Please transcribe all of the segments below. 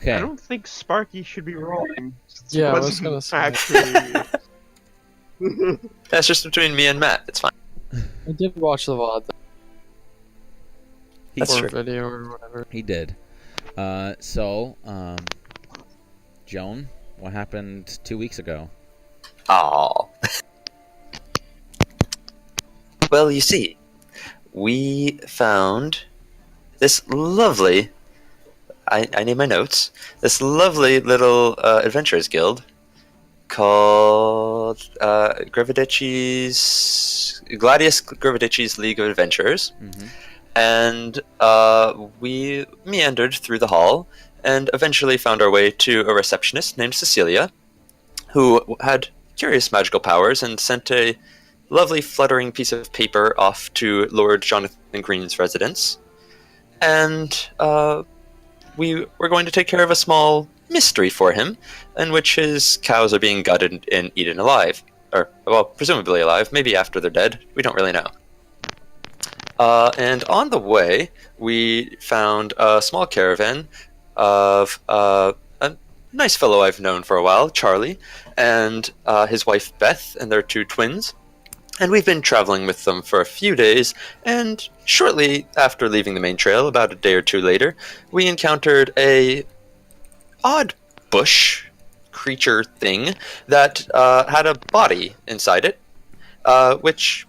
Okay. I don't think Sparky should be rolling. Yeah, I was gonna say. Actually... That's just between me and Matt. It's fine. I did watch the VOD That's or true. video or whatever. He did. Joan, what happened 2 weeks ago? Aww. Well, you see, we found this lovely... I need my notes. This lovely little adventurers guild called Gladius Gravidici's League of Adventurers. Mm-hmm. And we meandered through the hall and eventually found our way to a receptionist named Cecilia, who had curious magical powers and sent a lovely fluttering piece of paper off to Lord Jonathan Green's residence. And we were going to take care of a small mystery for him, in which his cows are being gutted and eaten alive. Or, well, presumably alive, maybe after they're dead. We don't really know. And on the way, we found a small caravan of a nice fellow I've known for a while, Charlie, and his wife Beth, and their 2 twins. And we've been traveling with them for a few days, and shortly after leaving the main trail, about a day or 2 later, we encountered a odd bush creature thing that had a body inside it, which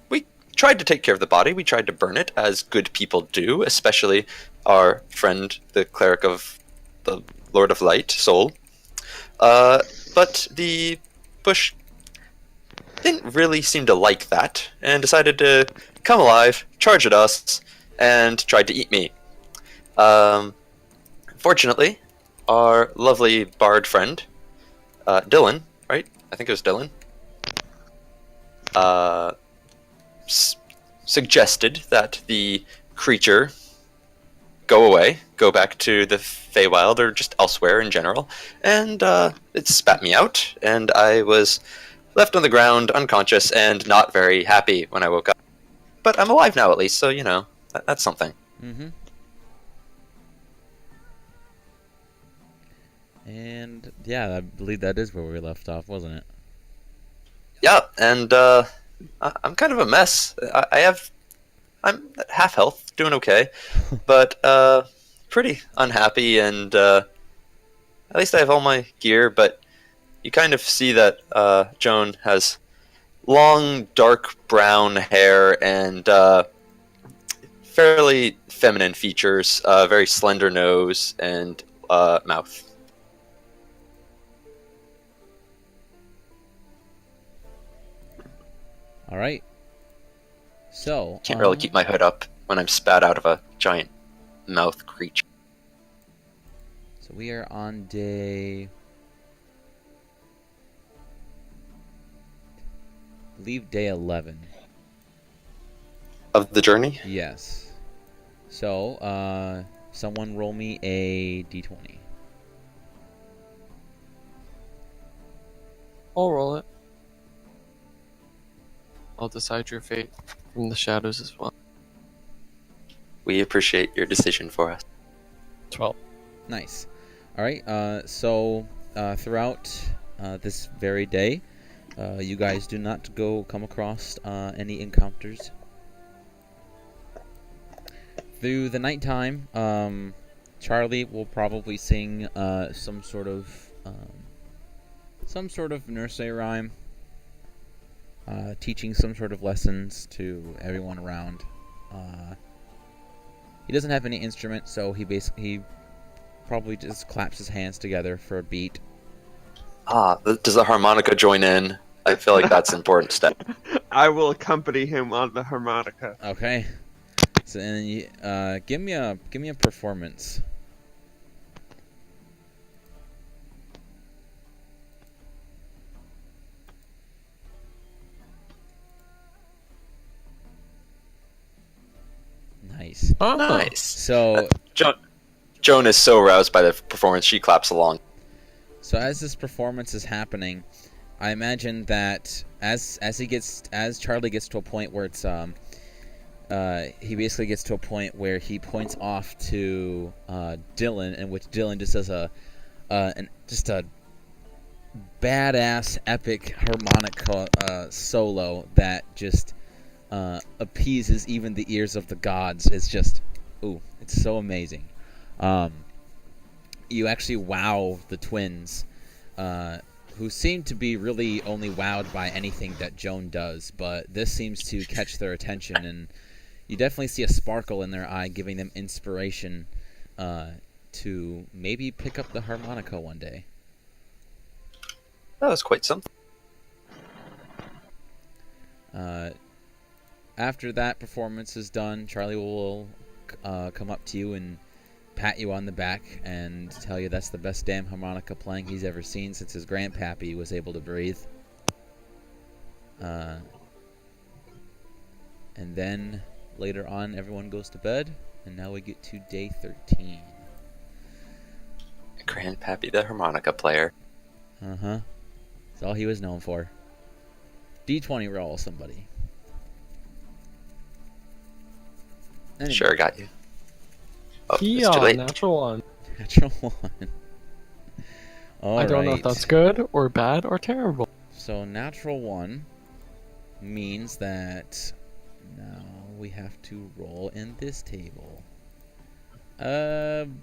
we tried to take care of the body. We tried to burn it, as good people do, especially our friend, the cleric of the Lord of Light, Soul. But the bush didn't really seem to like that, and decided to come alive, charge at us, and tried to eat me. Fortunately, our lovely bard friend, Dylan, right? I think it was Dylan, suggested that the creature go away, go back to the Feywild or just elsewhere in general, and it spat me out, and I was left on the ground, unconscious, and not very happy when I woke up. But I'm alive now, at least, so, you know, that's something. Mm-hmm. And, yeah, I believe that is where we left off, wasn't it? Yeah, and I'm kind of a mess. I'm at half health, doing okay, but pretty unhappy, and at least I have all my gear, but you kind of see that Joan has long, dark brown hair and fairly feminine features, very slender nose and mouth. All right. So Can't really keep my hood up when I'm spat out of a giant mouth creature. So we are on day... I believe day 11. Of the journey? Yes. So, someone roll me a d20. I'll roll it. I'll decide your fate from the shadows as well. We appreciate your decision for us. 12. Nice. All right. So throughout this very day, you guys do not come across any encounters. Through the nighttime, Charlie will probably sing some sort of nursery rhyme, teaching some sort of lessons to everyone around. He doesn't have any instrument, so he probably just claps his hands together for a beat. Does the harmonica join in? I feel like that's an important step. I will accompany him on the harmonica. Okay. So then, give me a performance. Nice. Oh, Nice. So Joan is so aroused by the performance, she claps along. So as this performance is happening, I imagine that as Charlie gets to a point where it's he basically gets to a point where he points off to Dylan, in which Dylan just does a badass epic harmonica solo that just appeases even the ears of the gods. It's just, ooh, it's so amazing. You actually wow the twins, who seem to be really only wowed by anything that Joan does, but this seems to catch their attention, and you definitely see a sparkle in their eye, giving them inspiration to maybe pick up the harmonica one day. That was quite something. After that performance is done, Charlie will come up to you and pat you on the back and tell you that's the best damn harmonica playing he's ever seen since his grandpappy was able to breathe. And then later on, everyone goes to bed, and now we get to day 13. Grandpappy the harmonica player. Uh-huh. That's all he was known for. D20 roll, somebody. Anyway. Sure, got you. Oh, it's too Yeah, late. natural one. Natural 1. All I don't know if right. that's good or bad or terrible. So natural 1 means that now we have to roll in this table. I'm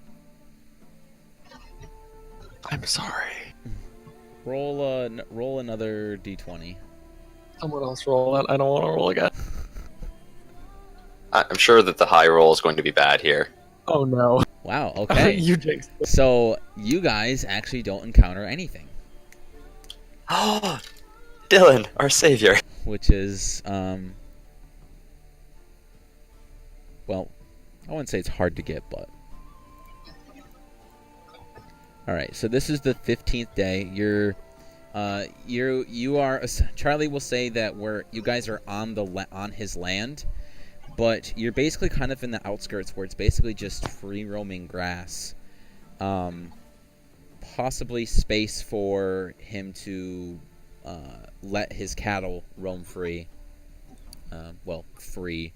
sorry. Roll another d20. Someone else roll it. I don't want to roll again. I'm sure that the high roll is going to be bad here. Oh no. Wow. Okay. You jinxed it. So you guys actually don't encounter anything, Oh, Dylan, our savior. which is well, I wouldn't say it's hard to get, but all right. So this is the 15th day. You are. Charlie will say that you guys are on his land, but you're basically kind of in the outskirts where it's basically just free roaming grass. Possibly space for him to let his cattle roam free. Free.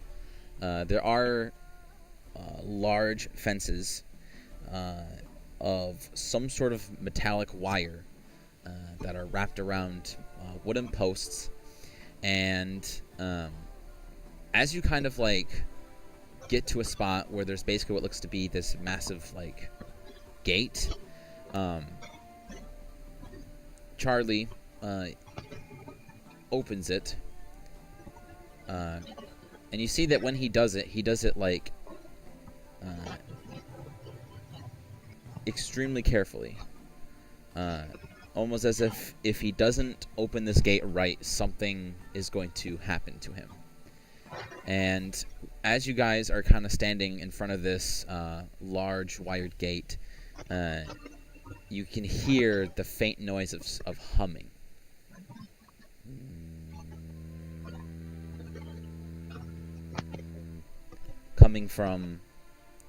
There are large fences of some sort of metallic wire that are wrapped around wooden posts, and as you kind of like get to a spot where there's basically what looks to be this massive like gate, Charlie opens it, and you see that when he does it like extremely carefully, almost as if he doesn't open this gate right, something is going to happen to him. And as you guys are kind of standing in front of this large wired gate, you can hear the faint noise of humming. Coming from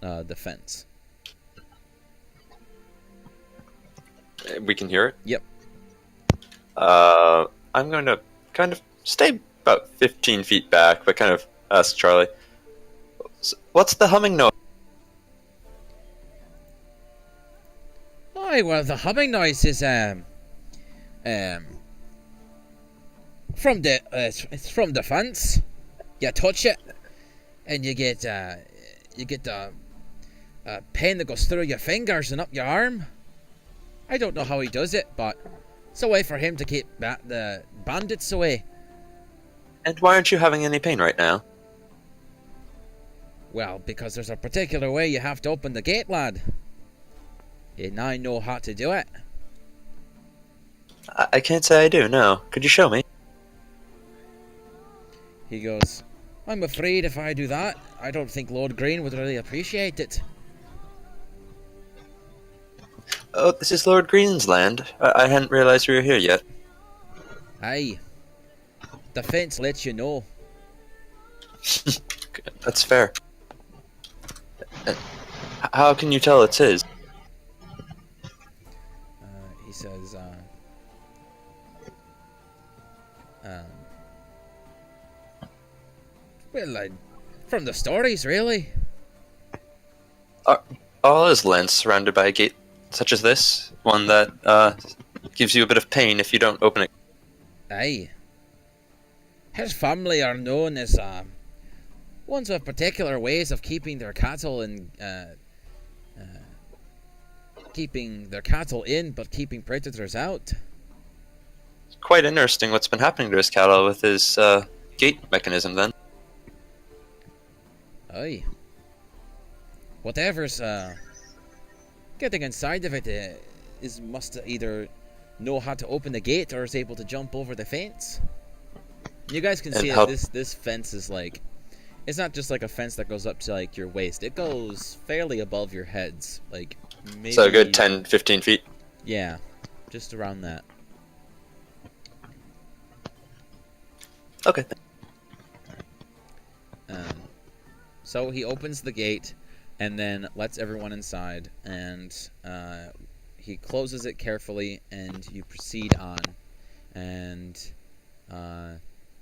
the fence. We can hear it? Yep. I'm going to kind of stay about 15 feet back, but kind of ask Charlie, what's the humming noise? Oh, well, the humming noise is from the it's from the fence. You touch it, and you get the pain that goes through your fingers and up your arm. I don't know how he does it, but it's a way for him to keep the bandits away. And why aren't you having any pain right now? Well, because there's a particular way you have to open the gate, lad. And I know how to do it. I can't say I do, no. Could you show me? He goes, I'm afraid if I do that, I don't think Lord Green would really appreciate it. Oh, this is Lord Green's land. I hadn't realized we were here yet. Aye. The fence lets you know. That's fair. How can you tell it's his? He says, well, from the stories, really. All is lands surrounded by a gate such as this, one that gives you a bit of pain if you don't open it. Aye. His family are known as ones with particular ways of keeping their cattle in, keeping their cattle in, but keeping predators out. Quite interesting what's been happening to his cattle with his gate mechanism then. Aye. Whatever's getting inside of it must either know how to open the gate or is able to jump over the fence. You guys can And see how- this fence is like, it's not just like a fence that goes up to like your waist. It goes fairly above your heads, like maybe. So a good 10, 15 feet. Yeah, just around that. Okay. So he opens the gate and then lets everyone inside, and he closes it carefully, and you proceed on. And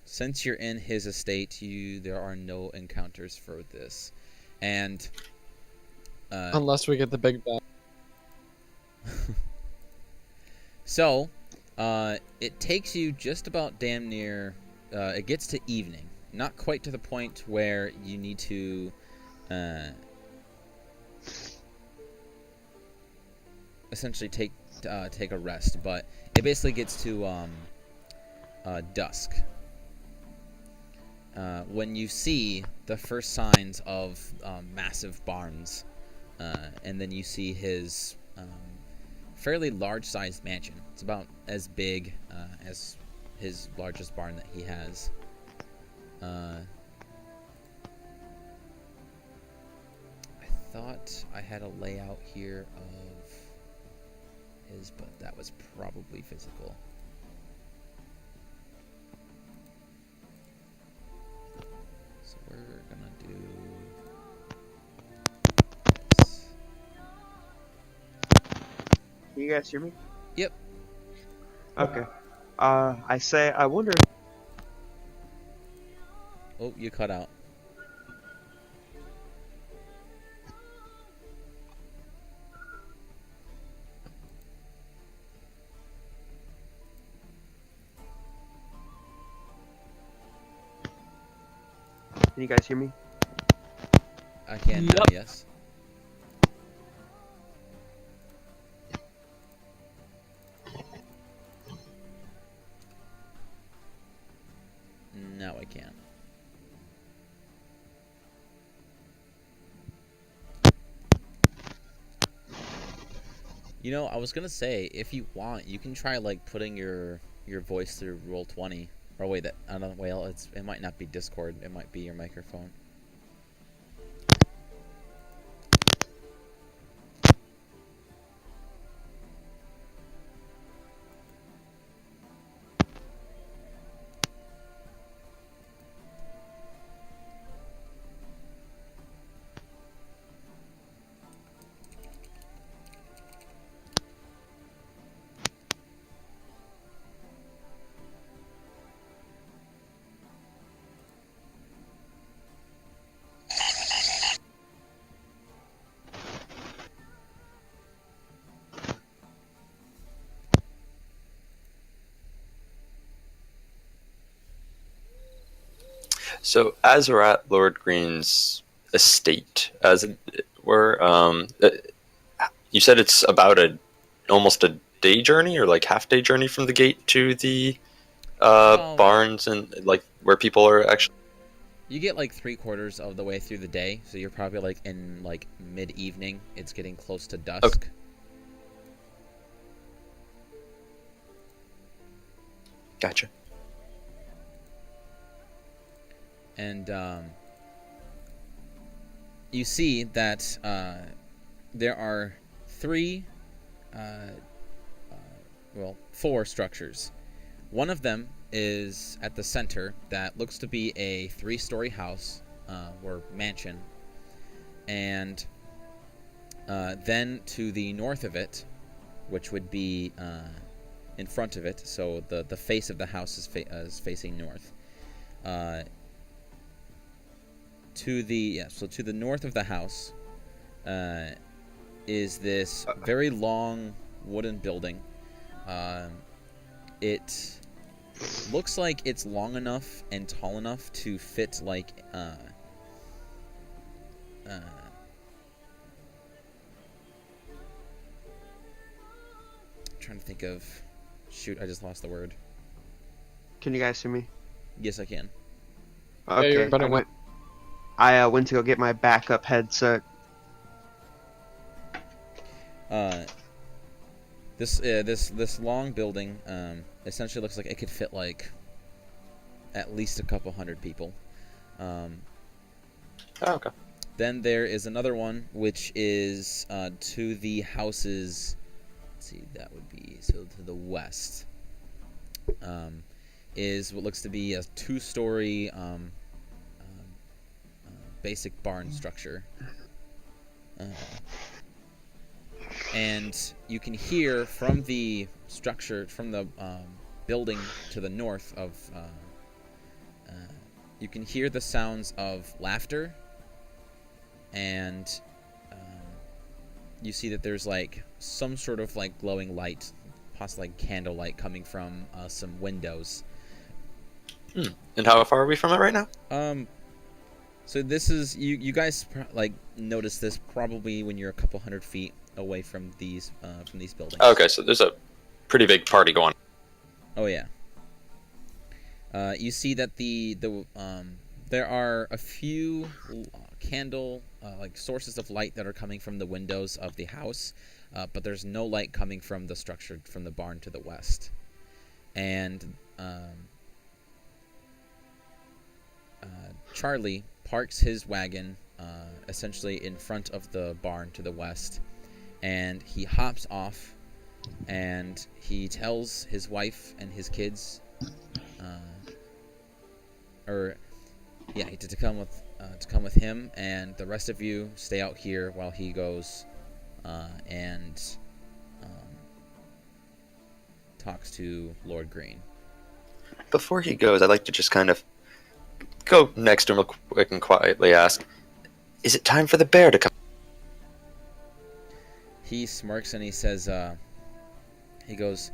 since you're in his estate, there are no encounters for this. And Unless we get the big bad. so it takes you just about damn near. It gets to evening, not quite to the point where you need to essentially take a rest, but it basically gets to dusk when you see the first signs of massive barns, and then you see his fairly large-sized mansion. It's about as big as his largest barn that he has. I thought I had a layout here of his, but that was probably physical. So we're gonna do this. Can you guys hear me? Yep. Okay. I wonder. Oh, you cut out. Can you guys hear me? I can now, Yep. yes. Now I can. You know, I was gonna say, if you want, you can try like putting your voice through Roll20. Or wait, I don't know. Well, it might not be Discord. It might be your microphone. So as we're at Lord Green's estate, as it were, you said it's about almost a day journey, or like half day journey from the gate to the barns and like where people are actually. You get like 3/4 of the way through the day, so you're probably like in like mid-evening. It's getting close to dusk. Okay. Gotcha. And you see that there are four structures. One of them is at the center that looks to be a 3-story house or mansion, and then to the north of it, which would be in front of it, so the face of the house is facing north. to the north of the house is this very long wooden building. It looks like it's long enough and tall enough to fit like trying to think of. Shoot, I just lost the word. Can you guys hear me? Yes, I can. Okay. you're better now. I went to go get my backup headset. This long building essentially looks like it could fit like at least a couple hundred people. Oh, okay. Then there is another one which is to the houses. Let's see, that would be so to the west. Is what looks to be a two-story basic barn structure. And you can hear from the structure, from the building to the north of, you can hear the sounds of laughter, and you see that there's like some sort of like glowing light, possibly like candlelight coming from some windows. And how far are we from it right now? So this is you guys like notice this probably when you're a couple hundred feet away from these buildings. Okay, so there's a pretty big party going. Oh yeah. You see that there are a few candle like sources of light that are coming from the windows of the house, but there's no light coming from the structure from the barn to the west. And Charlie parks his wagon essentially in front of the barn to the west, and he hops off, and he tells his wife and his kids, to come with him, and the rest of you stay out here while he goes and talks to Lord Green. Before he goes, I'd like to just kind of go next to him real quick and quietly ask, is it time for the bear to come? He smirks and he says, he goes,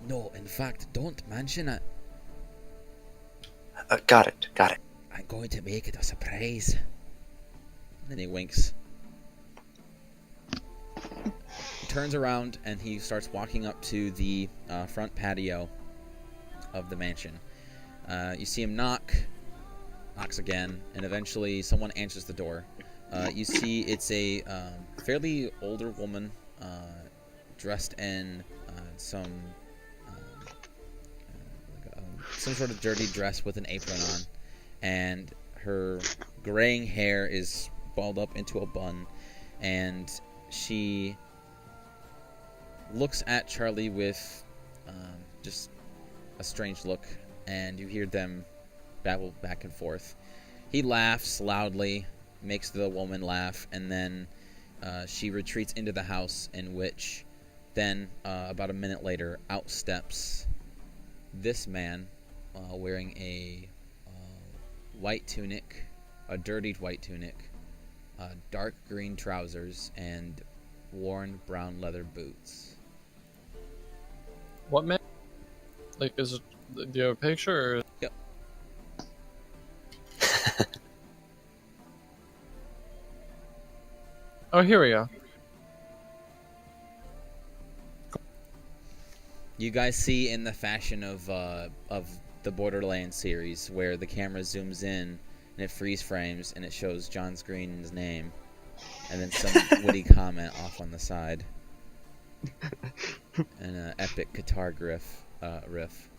no, in fact, don't mention it. Got it. I'm going to make it a surprise. And then he winks. He turns around and he starts walking up to the front patio of the mansion. You see him knocks again, and eventually someone answers the door. You see it's a fairly older woman dressed in some sort of dirty dress with an apron on, and her graying hair is balled up into a bun, and she looks at Charlie with just a strange look, and you hear them babble back and forth. He laughs loudly, makes the woman laugh, and then she retreats into the house, in which then about a minute later out steps this man wearing a white tunic, a dirtied white tunic, dark green trousers, and worn brown leather boots. What man? Like, is it? Do you have a picture? Or... Yep. Oh, here we go. You guys see in the fashion of the Borderlands series, where the camera zooms in and it freeze frames and it shows John Green's name, and then some witty comment off on the side, and an epic guitar riff.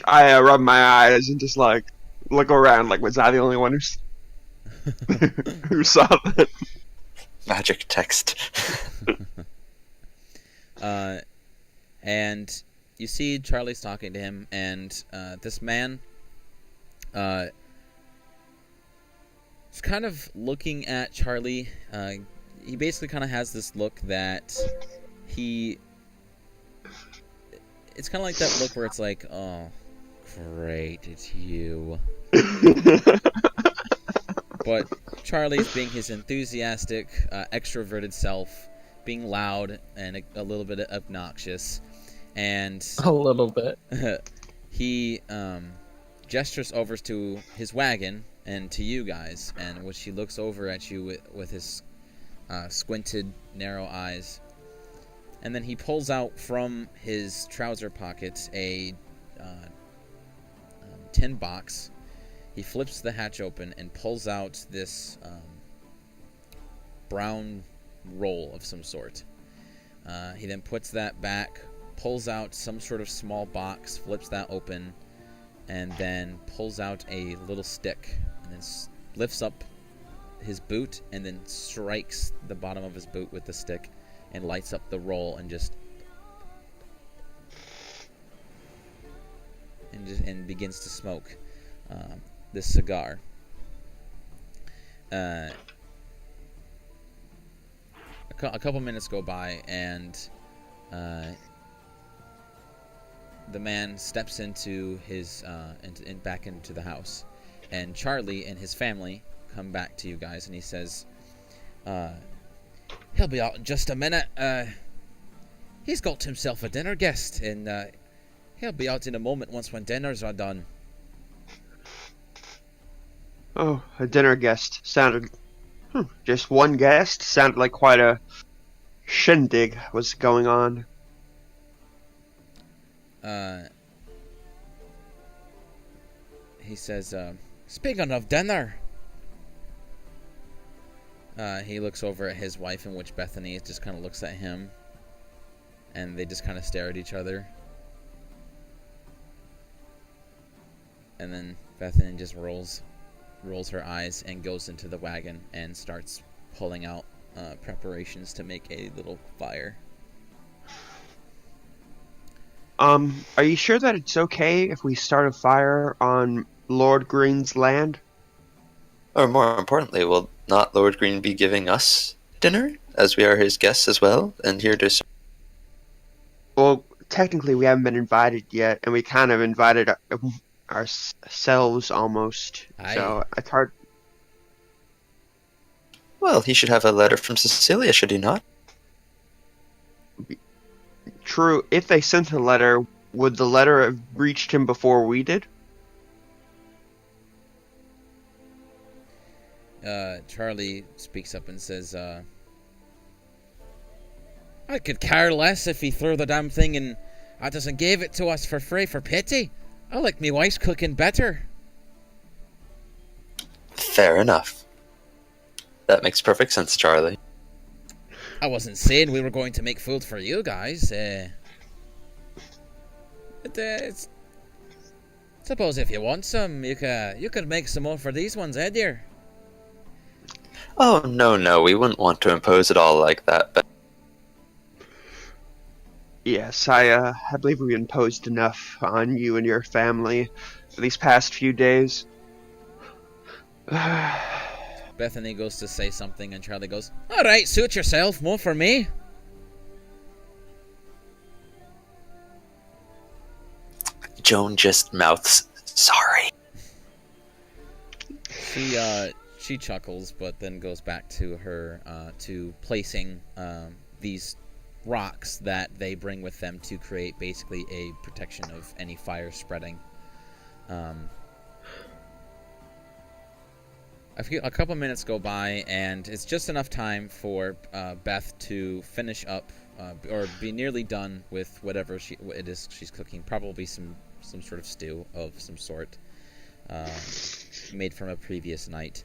I rub my eyes and just like look around. Like, was I the only one who saw that? Magic text. And you see Charlie's talking to him, and this man is kind of looking at Charlie. He basically kind of has this look that it's kind of like that look where it's like, oh, Great, it's you. But Charlie's being his enthusiastic, extroverted self, being loud and a little bit obnoxious, and A little bit. he gestures over to his wagon and to you guys, and which he looks over at you with his squinted, narrow eyes, and then he pulls out from his trouser pocket a tin box. He flips the hatch open and pulls out this brown roll of some sort. He then puts that back, pulls out some sort of small box, flips that open, and then pulls out a little stick, and then lifts up his boot, and then strikes the bottom of his boot with the stick, and lights up the roll, and and begins to smoke this cigar. A couple minutes go by, and the man steps into his back into the house, and Charlie and his family come back to you guys, and he says, "He'll be out in just a minute. He's got himself a dinner guest, and he'll be out in a moment when dinners are done." Oh, a dinner guest. Sounded... just one guest? Sounded like quite a shindig was going on. He says, "Speaking of dinner," he looks over at his wife, in which Bethany just kind of looks at him, and they just kind of stare at each other. And then Bethany just rolls her eyes and goes into the wagon and starts pulling out preparations to make a little fire. Are you sure that it's okay if we start a fire on Lord Green's land? Or more importantly, will not Lord Green be giving us dinner, as we are his guests as well, and here to... Well, technically we haven't been invited yet, and we kind of invited ourselves almost. Aye. So it's hard. Well, he should have a letter from Cecilia, should he not? True, if they sent a letter, would the letter have reached him before we did? Charlie speaks up and says, "I could care less if he threw the damn thing and doesn't give it to us for free for pity. I like me wife's cooking better." Fair enough. That makes perfect sense, Charlie. I wasn't saying we were going to make food for you guys. Suppose if you want some, you could make some more for these ones, dear? Oh, no, we wouldn't want to impose it all like that, but... Yes, I believe we imposed enough on you and your family for these past few days. Bethany goes to say something, and Charlie goes, "All right, suit yourself. More for me." Joan just mouths, "Sorry." She chuckles, but then goes back to her to placing these rocks that they bring with them to create basically a protection of any fire spreading. A couple minutes go by, and it's just enough time for Beth to finish up or be nearly done with whatever it is she's cooking. Probably some sort of stew of some sort made from a previous night.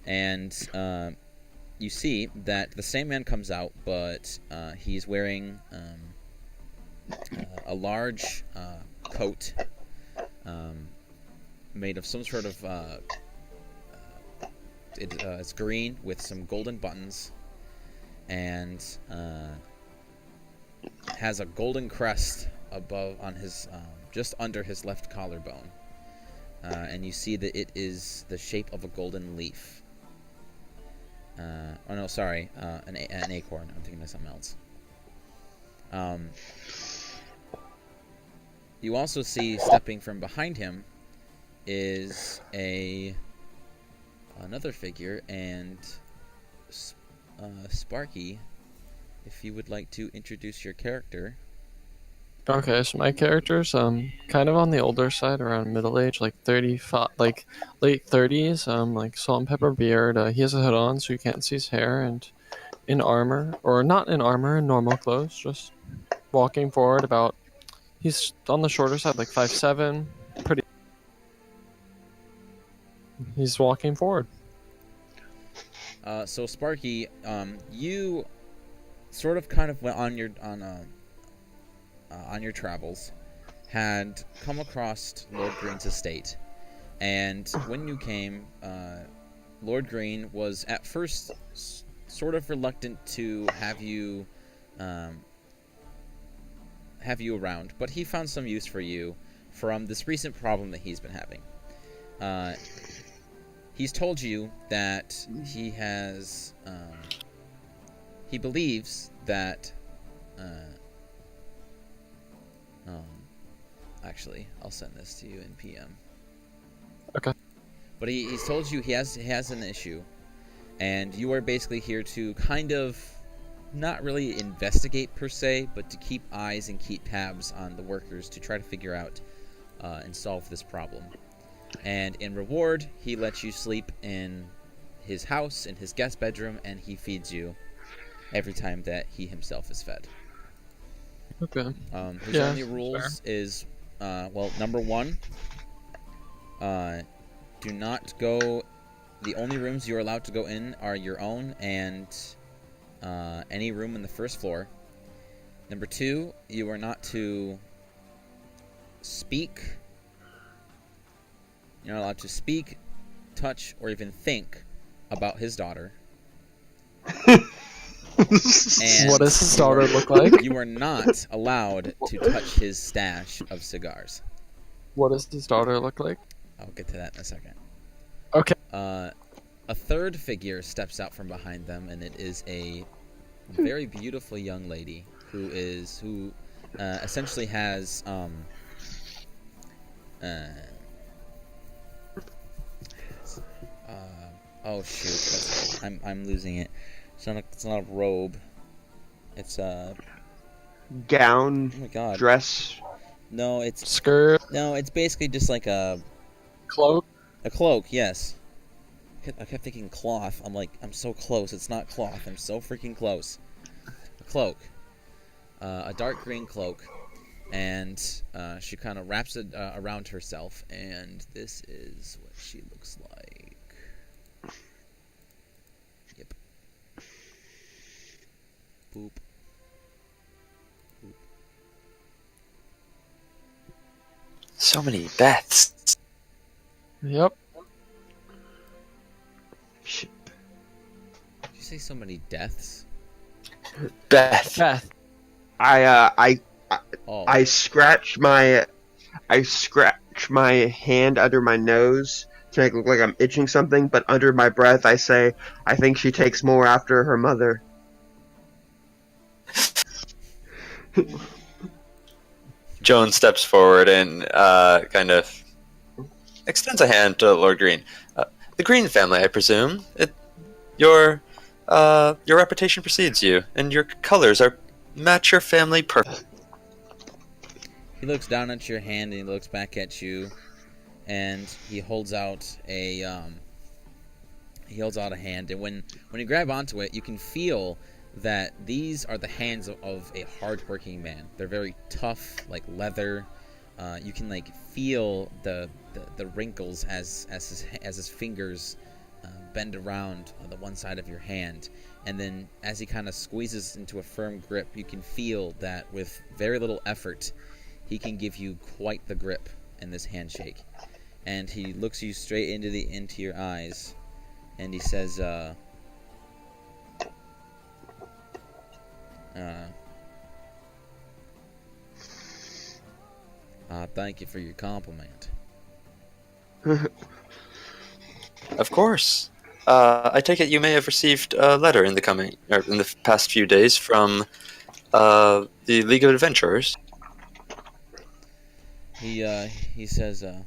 And you see that the same man comes out, but he's wearing a large coat made of some sort of... it's green with some golden buttons, and has a golden crest above on his just under his left collarbone, and you see that it is the shape of a golden leaf. Oh no, sorry, an acorn. I'm thinking of something else. you also see stepping from behind him is another figure, and Sparky, if you would like to introduce your character. Okay, so my character's kind of on the older side, around middle age, like 35, like late 30s, like salt and pepper beard. He has a hood on, so you can't see his hair, and in armor, or not in armor, in normal clothes, just walking forward about. He's on the shorter side, like 5'7", pretty. He's walking forward. So Sparky, you sort of kind of went on your travels, had come across Lord Green's estate, and when you came, Lord Green was at first sort of reluctant to have you around, but he found some use for you from this recent problem that he's been having. He's told you that he believes that. Actually, I'll send this to you in PM. Okay. But he's told you he has an issue, and you are basically here to kind of not really investigate per se, but to keep eyes and keep tabs on the workers to try to figure out and solve this problem. And in reward, he lets you sleep in his house, in his guest bedroom, and he feeds you every time that he himself is fed. Okay. His only rules is, number one, do not go. The only rooms you're allowed to go in are your own and any room in the first floor. Number two, you are not to speak. You're not allowed to speak, touch, or even think about his daughter. And what does his daughter look like? you are not allowed to touch his stash of cigars. What does his daughter look like? I'll get to that in a second. Okay. A third figure steps out from behind them, and it is a very beautiful young lady who essentially has oh shoot, I'm losing it. It's not a robe. It's a Gown, oh my god, dress. No, it's Skirt, no, it's basically just like a cloak. cloak. Yes. I kept thinking cloth. I'm like, I'm so close. It's not cloth. I'm so freaking close. A cloak. A dark green cloak. And she kind of wraps it around herself. And this is what she looks like. Yep. Boop. Boop. So many Beths. Yep. Shit. Did you say so many deaths? Beth. Beth. I Oh. scratch my hand under my nose to make it look like I'm itching something, but under my breath I say, I think she takes more after her mother. Joan steps forward and kind of extends a hand to Lord Green. The Green family, I presume. Your reputation precedes you, and your colors match your family perfect. He looks down at your hand and he looks back at you, and he holds out a hand. And when you grab onto it, you can feel that these are the hands of a hardworking man. They're very tough, like leather. You can like feel the wrinkles as his fingers bend around on the one side of your hand, and then as he kind of squeezes into a firm grip, you can feel that with very little effort, he can give you quite the grip in this handshake. And he looks you straight into your eyes, and he says, thank you for your compliment. Of course. I take it you may have received a letter in the past few days from the League of Adventurers. he says, I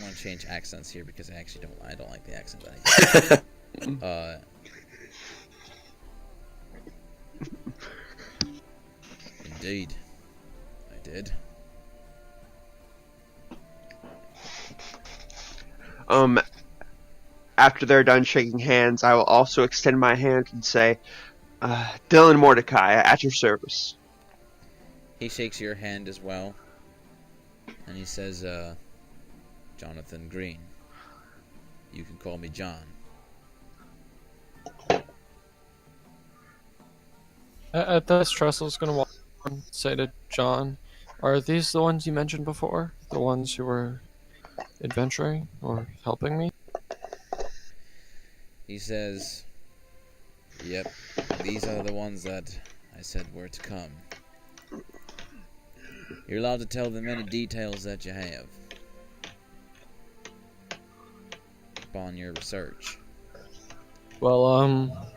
want to change accents here because I don't like the accent that I do. Indeed, I did. After they're done shaking hands, I will also extend my hand and say, Dylan Mordecai, at your service. He shakes your hand as well, and he says, Jonathan Green. You can call me John. At this, Tressel's gonna walk and say to John, "Are these the ones you mentioned before? The ones who were adventuring or helping me?" He says, yep, these are the ones that I said were to come. You're allowed to tell them any details that you have upon your research. Well,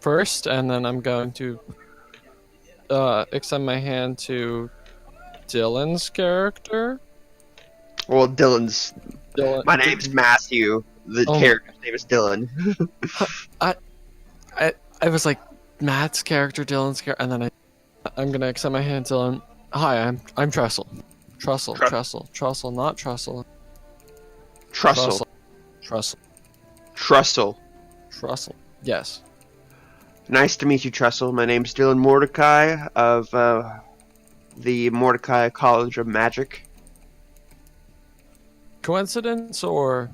first, and then I'm going to extend my hand to Dylan's character. Well, Dylan's... Dylan. My name's Matthew. The character's name is Dylan. I was like Matt's character, Dylan's character, and then I'm gonna extend my hand to Dylan. Hi, I'm Tressel. Tressel, not Tressel. Trussell. Trussell. Yes. Nice to meet you, Trussell. My name's Dylan Mordecai of the Mordecai College of Magic. Coincidence or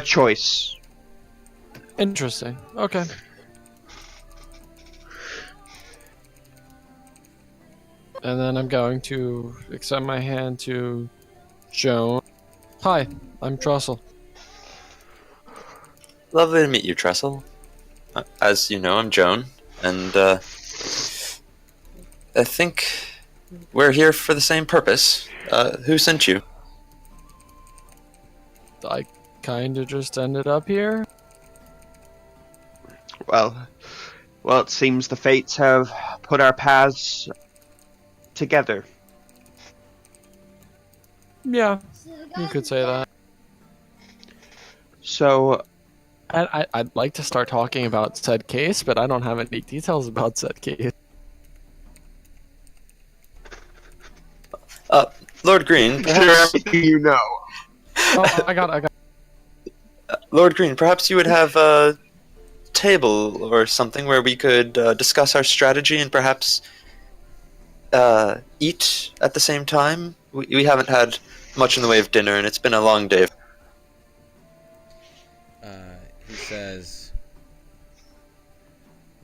Choice. interesting? Okay. And then I'm going to extend my hand to Joan. Hi, I'm Trussell. Lovely to meet you, Tressel. As you know, I'm Joan, and I think we're here for the same purpose. Who sent you? I kinda just ended up here. Well, it seems the fates have put our paths together. Yeah, you could say that. So, I'd like to start talking about said case, but I don't have any details about said case. Lord Green, perhaps... you know. Oh, I got. Lord Green, perhaps you would have a table or something where we could discuss our strategy and perhaps eat at the same time? We haven't had much in the way of dinner, and it's been a long day. He says,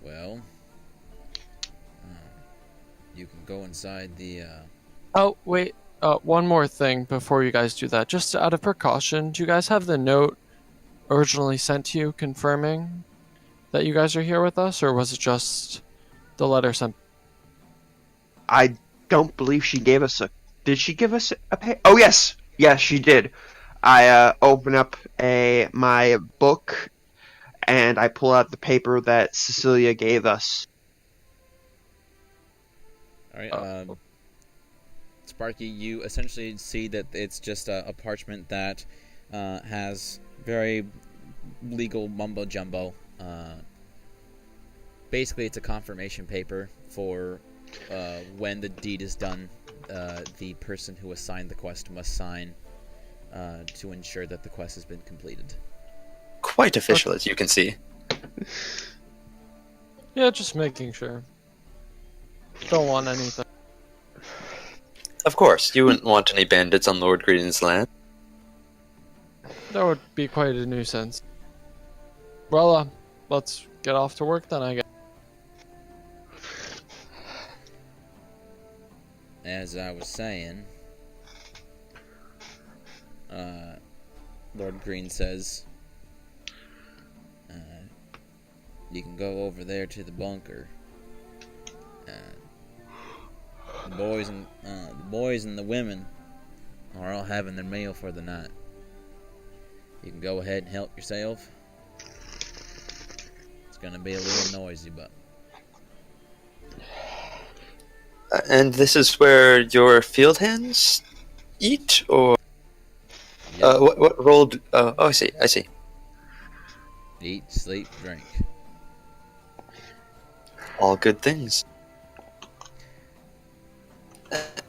well, you can go inside the, Oh, wait. One more thing before you guys do that. Just out of precaution, do you guys have the note originally sent to you confirming that you guys are here with us, or was it just the letter sent? I don't believe she gave us a... Did she give us a Oh, yes! Yes, she did. I open up my book, and I pull out the paper that Cecilia gave us. alright, Sparky, you essentially see that it's just a parchment that has very legal mumbo-jumbo. Basically, it's a confirmation paper for when the deed is done. The person who assigned the quest must sign to ensure that the quest has been completed. Quite official, as you can see. Yeah, just making sure. Don't want anything. Of course, you wouldn't want any bandits on Lord Green's land. That would be quite a nuisance. Well, let's get off to work then, I guess. As I was saying, Lord Green says, you can go over there to the bunker. The boys and the women are all having their meal for the night. You can go ahead and help yourself. gonna be a little noisy, but And this is where your field hands eat, or yep. what role? Oh, I see. I see. Eat, sleep, drink. All good things.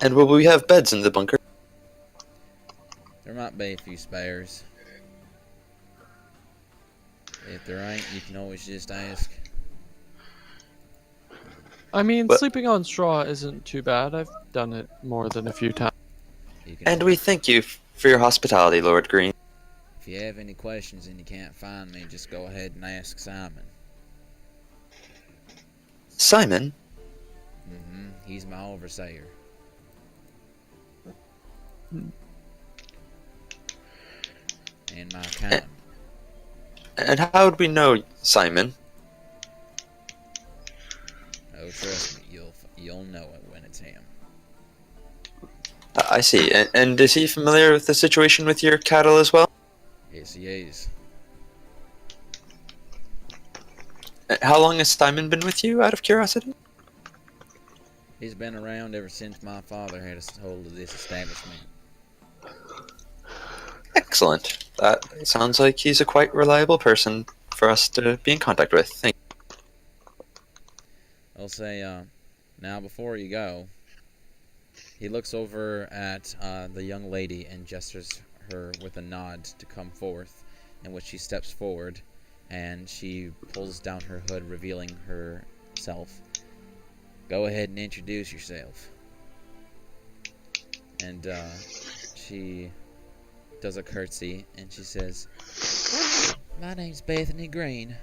And will we have beds in the bunker? There might be a few spares. If there ain't, you can always just ask. I mean, But- sleeping on straw isn't too bad. I've done it more than a few times. You can And we thank you for your hospitality, Lord Green. If you have any questions and you can't find me, just go ahead and ask Simon. Simon, He's my overseer. And my accountant. and how would we know Simon? Oh, trust me, you'll know it when it's him. I see. And is he familiar with the situation with your cattle as well? Yes, he is. How long has Simon been with you, out of curiosity? He's been around ever since my father had a hold of this establishment. Excellent. That sounds like he's a quite reliable person for us to be in contact with. Thank I'll say, now before you go, he looks over at the young lady and gestures her with a nod to come forth, in which she steps forward, and she pulls down her hood, revealing herself. Go ahead and introduce yourself. And she does a curtsy, and she says, my name's Bethany Green.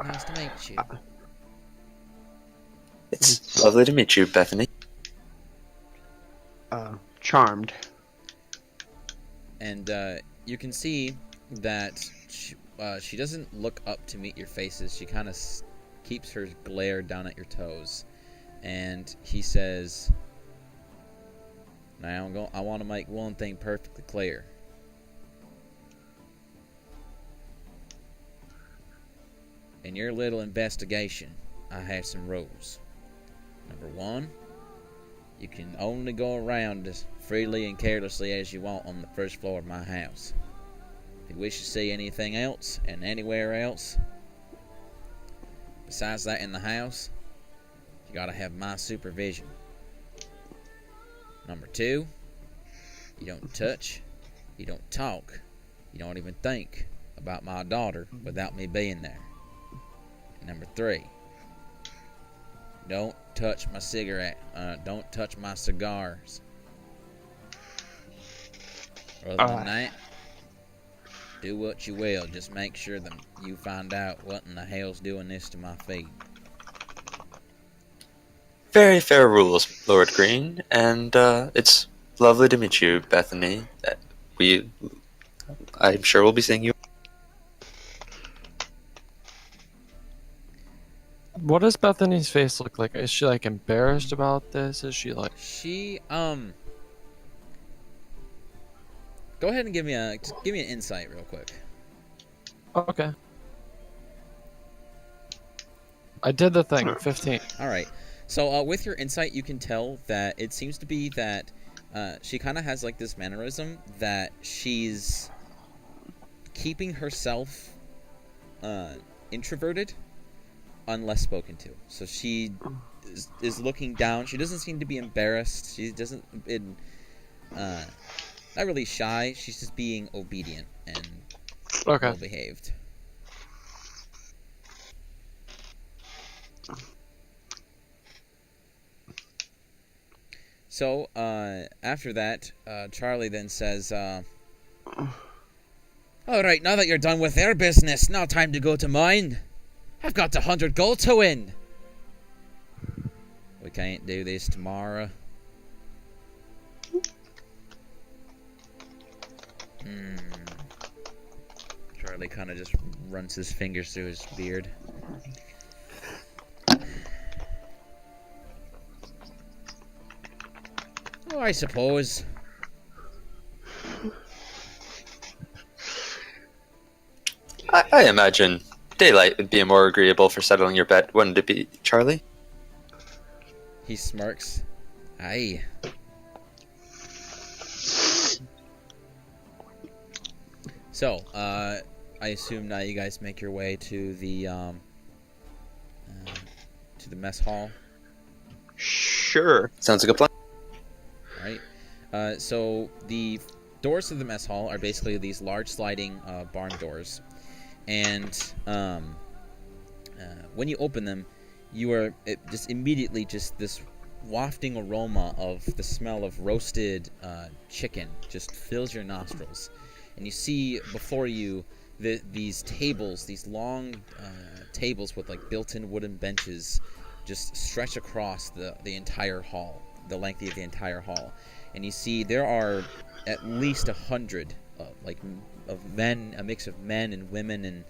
Nice to meet you. It's lovely to meet you, Bethany. Charmed. And you can see that she doesn't look up to meet your faces. She kind of keeps her glare down at your toes. And he says, now I want to make one thing perfectly clear. In your little investigation, I have some rules. Number one, you can only go around as freely and carelessly as you want on the first floor of my house. If you wish to see anything else and anywhere else, besides that in the house, you gotta have my supervision. Number two, you don't touch, you don't talk, you don't even think about my daughter without me being there. Number three, don't touch my cigarette. Don't touch my cigars. Other than that, do what you will. Just make sure that you find out what in the hell's doing this to my feet. Very fair rules, Lord Green, and it's lovely to meet you, Bethany. I'm sure we'll be seeing you. What does Bethany's face look like? Is she like embarrassed about this? Is she like? She Go ahead and give me an insight real quick. Okay. I did the thing. 15. All right. So with your insight, you can tell that it seems to be that she kind of has like this mannerism that she's keeping herself introverted unless spoken to. So she is looking down. She doesn't seem to be embarrassed. She doesn't not really shy. She's just being obedient and Okay. well behaved. So, after that, Charlie then says, alright, now that you're done with their business, now time to go to mine. I've got 100 gold to win. We can't do this tomorrow. Charlie kind of just runs his fingers through his beard. Oh, I suppose. I imagine daylight would be more agreeable for settling your bet, wouldn't it be, Charlie? He smirks. Aye. So, I assume now you guys make your way to the mess hall. Sure. Sounds like a plan. Alright. So the doors to the mess hall are basically these large sliding barn doors. And when you open them, you are just immediately just this wafting aroma of the smell of roasted chicken just fills your nostrils. And you see before you these tables, these long tables with like built-in wooden benches just stretch across the entire hall, the length of the entire hall. And you see there are at least 100 of men, a mix of men and women and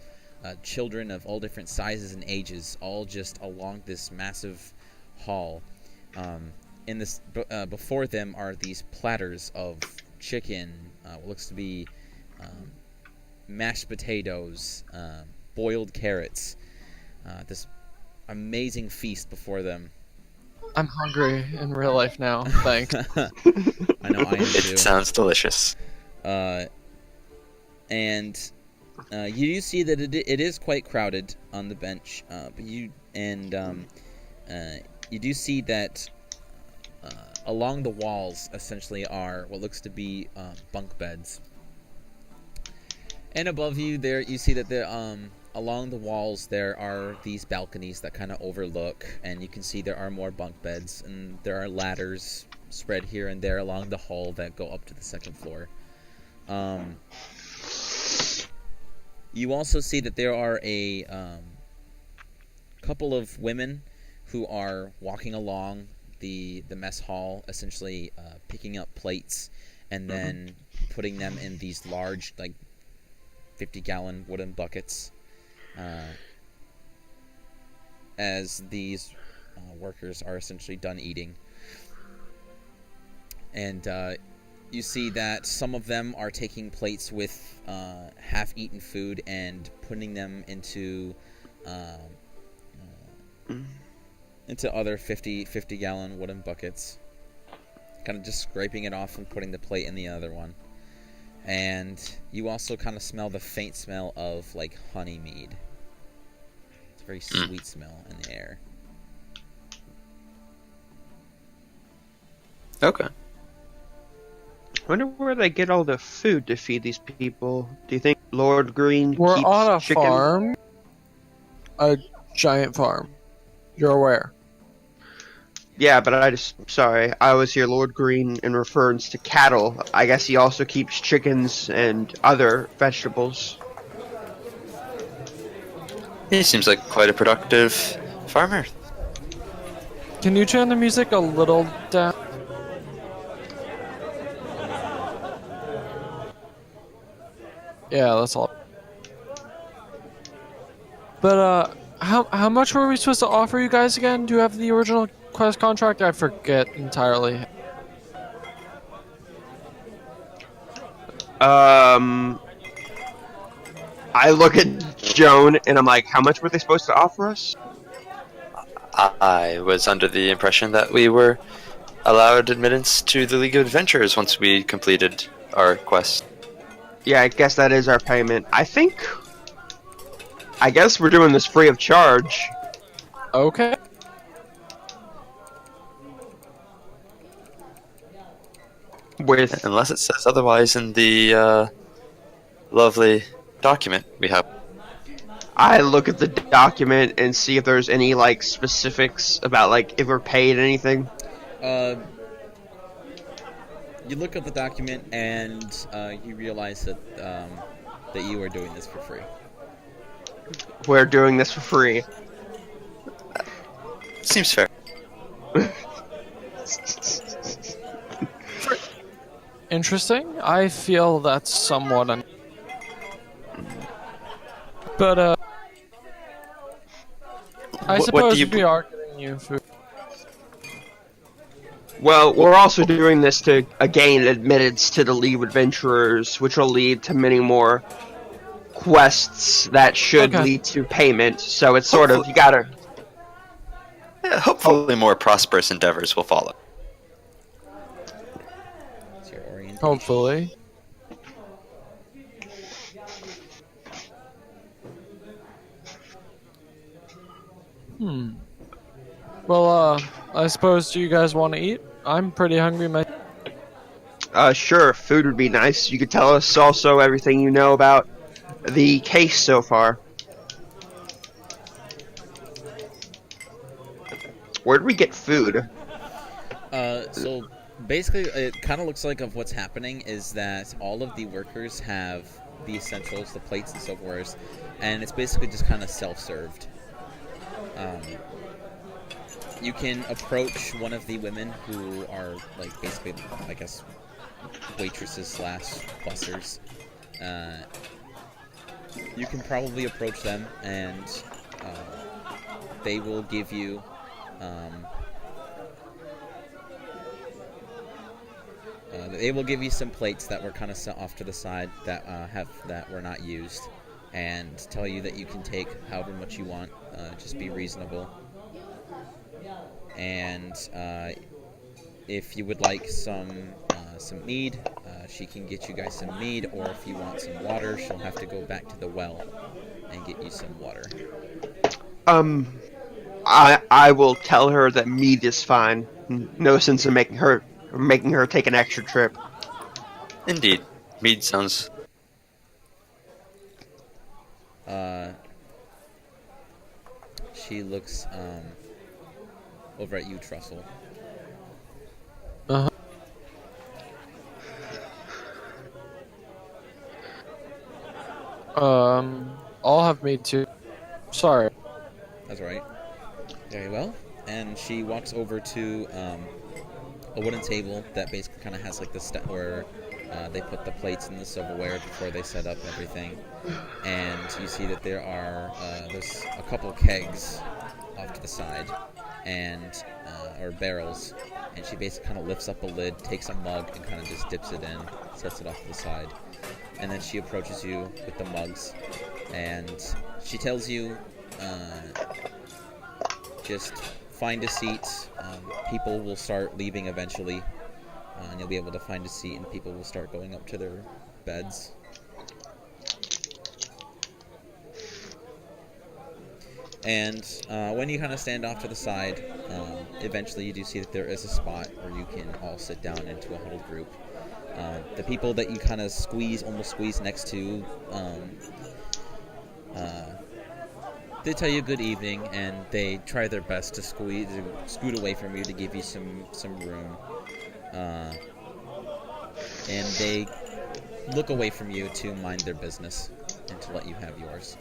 children of all different sizes and ages, all just along this massive hall. In this before them are these platters of chicken, what looks to be mashed potatoes, boiled carrots, this amazing feast before them. I'm hungry in real life now. Thanks. I know I am too. It sounds delicious. And you do see that it is quite crowded on the bench, but you do see that along the walls essentially are what looks to be bunk beds. And above you there, you see that along the walls there are these balconies that kind of overlook, and you can see there are more bunk beds, and there are ladders spread here and there along the hall that go up to the second floor. You also see that there are a couple of women who are walking along the mess hall, essentially picking up plates and then putting them in these large, like 50-gallon wooden buckets, as these workers are essentially done eating. And you see that some of them are taking plates with half-eaten food and putting them into other 50-gallon wooden buckets, kind of just scraping it off and putting the plate in the other one. And you also kind of smell the faint smell of like honey mead. It's a very sweet smell in the air. Okay. I wonder where they get all the food to feed these people. Do you think Lord Green We're keeps on a chicken? farm. A giant farm. You're aware. Yeah, but I was here Lord Green in reference to cattle. I guess he also keeps chickens and other vegetables. He seems like quite a productive farmer. Can you turn the music a little down? Yeah, that's all. But how much were we supposed to offer you guys again? Do you have the original quest contract? I forget entirely. I look at Joan and I'm like, how much were they supposed to offer us? I was under the impression that we were allowed admittance to the League of Adventurers once we completed our quest. Yeah, I guess that is our payment. I guess we're doing this free of charge. Okay. With Unless it says otherwise in the lovely document we have. I look at the document and see if there's any like specifics about like if we're paid anything. You look at the document and you realize that that you are doing this for free. We're doing this for free. Seems fair. Interesting. I feel that's somewhat but I What suppose do you we are getting you food. Well, we're also doing this to gain admittance to the League of Adventurers, which will lead to many more quests that should Okay. lead to payment. So it's sort of Hopefully- you gotta. Yeah, hopefully, more prosperous endeavors will follow. It's your orientation. Hopefully. Well, I suppose, do you guys want to eat? I'm pretty hungry myself. Sure, food would be nice. You could tell us also everything you know about the case so far. Where did we get food? So basically, it kind of looks like of what's happening is that all of the workers have the essentials, the plates and silverwares, and it's basically just kind of self-served. You can approach one of the women who are like basically, I guess, waitresses slash bussers. You can probably approach them, and they will give you. They will give you some plates that were kind of set off to the side that were not used, and tell you that you can take however much you want. Just be reasonable. And if you would like some mead, she can get you guys some mead. Or if you want some water, she'll have to go back to the well and get you some water. I will tell her that mead is fine. No sense in making her take an extra trip. Indeed, mead sounds. She looks over at you, Trussell. Uh-huh. I'll have meat too. Sorry. That's right. Very well. And she walks over to a wooden table that basically kind of has like the step where they put the plates and the silverware before they set up everything. And you see that there's a couple kegs off to the side, and or barrels. And she basically kind of lifts up a lid, takes a mug, and kind of just dips it in, sets it off to the side. And then she approaches you with the mugs, and she tells you, just find a seat. People will start leaving eventually, and you'll be able to find a seat, and people will start going up to their beds. And when you kind of stand off to the side, eventually you do see that there is a spot where you can all sit down into a huddled group. The people that you kind of almost squeeze next to, they tell you good evening, and they try their best to scoot away from you to give you some room. And they look away from you to mind their business and to let you have yours.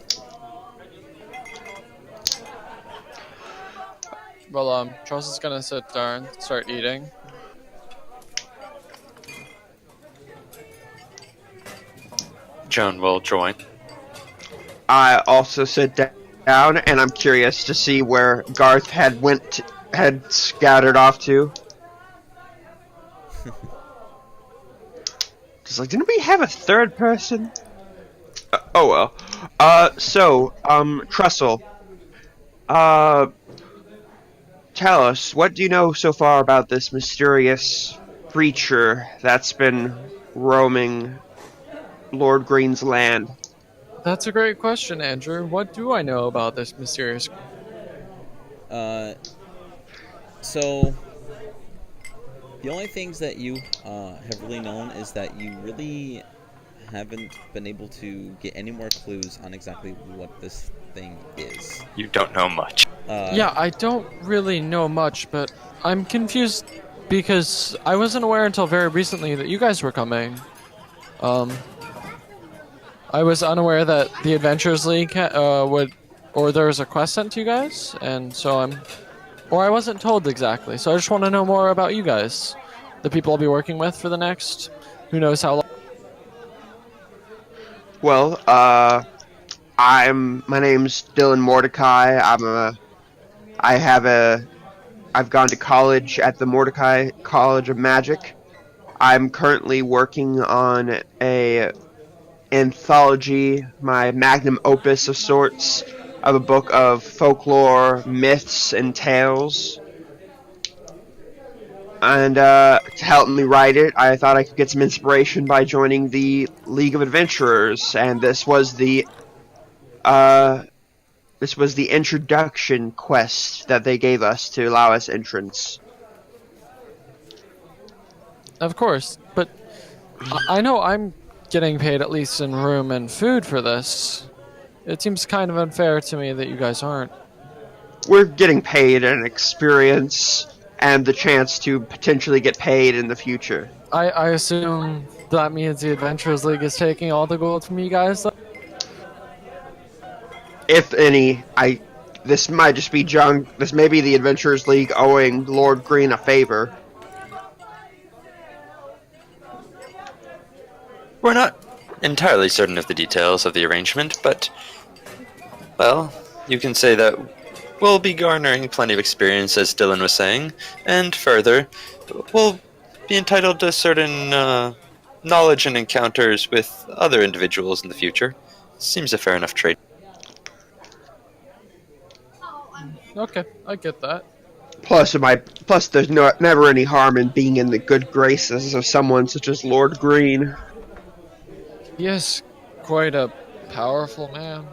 Well, Charles is gonna sit down, start eating. Joan will join. I also sit down, and I'm curious to see where Garth had scattered off to. Just like, didn't we have a third person? Oh well. Trussell. Tell us, what do you know so far about this mysterious creature that's been roaming Lord Green's land? That's a great question, Andrew. What do I know about this mysterious... So the only things that you have really known is that you really haven't been able to get any more clues on exactly what this thing is. You don't know much. Yeah, I don't really know much, but I'm confused because I wasn't aware until very recently that you guys were coming. I was unaware that the Adventurers League or there was a quest sent to you guys, and so I wasn't told exactly, so I just want to know more about you guys. The people I'll be working with for the next, who knows how long. Well, my name's Dylan Mordecai. I've gone to college at the Mordecai College of Magic. I'm currently working on a anthology, my magnum opus of sorts, of a book of folklore, myths, and tales. And to help me write it, I thought I could get some inspiration by joining the League of Adventurers, and uh, this was the introduction quest that they gave us to allow us entrance. Of course, but I know I'm getting paid at least in room and food for this. It seems kind of unfair to me that you guys aren't. We're getting paid in experience and the chance to potentially get paid in the future. I assume that means the Adventurers League is taking all the gold from you guys. If any, this might just be John. This may be the Adventurers League owing Lord Green a favor. We're not entirely certain of the details of the arrangement, but, well, you can say that we'll be garnering plenty of experience, as Dylan was saying, and further, we'll be entitled to certain knowledge and encounters with other individuals in the future. Seems a fair enough trade. Okay, I get that. Plus, there's never any harm in being in the good graces of someone such as Lord Green. Yes, quite a powerful man,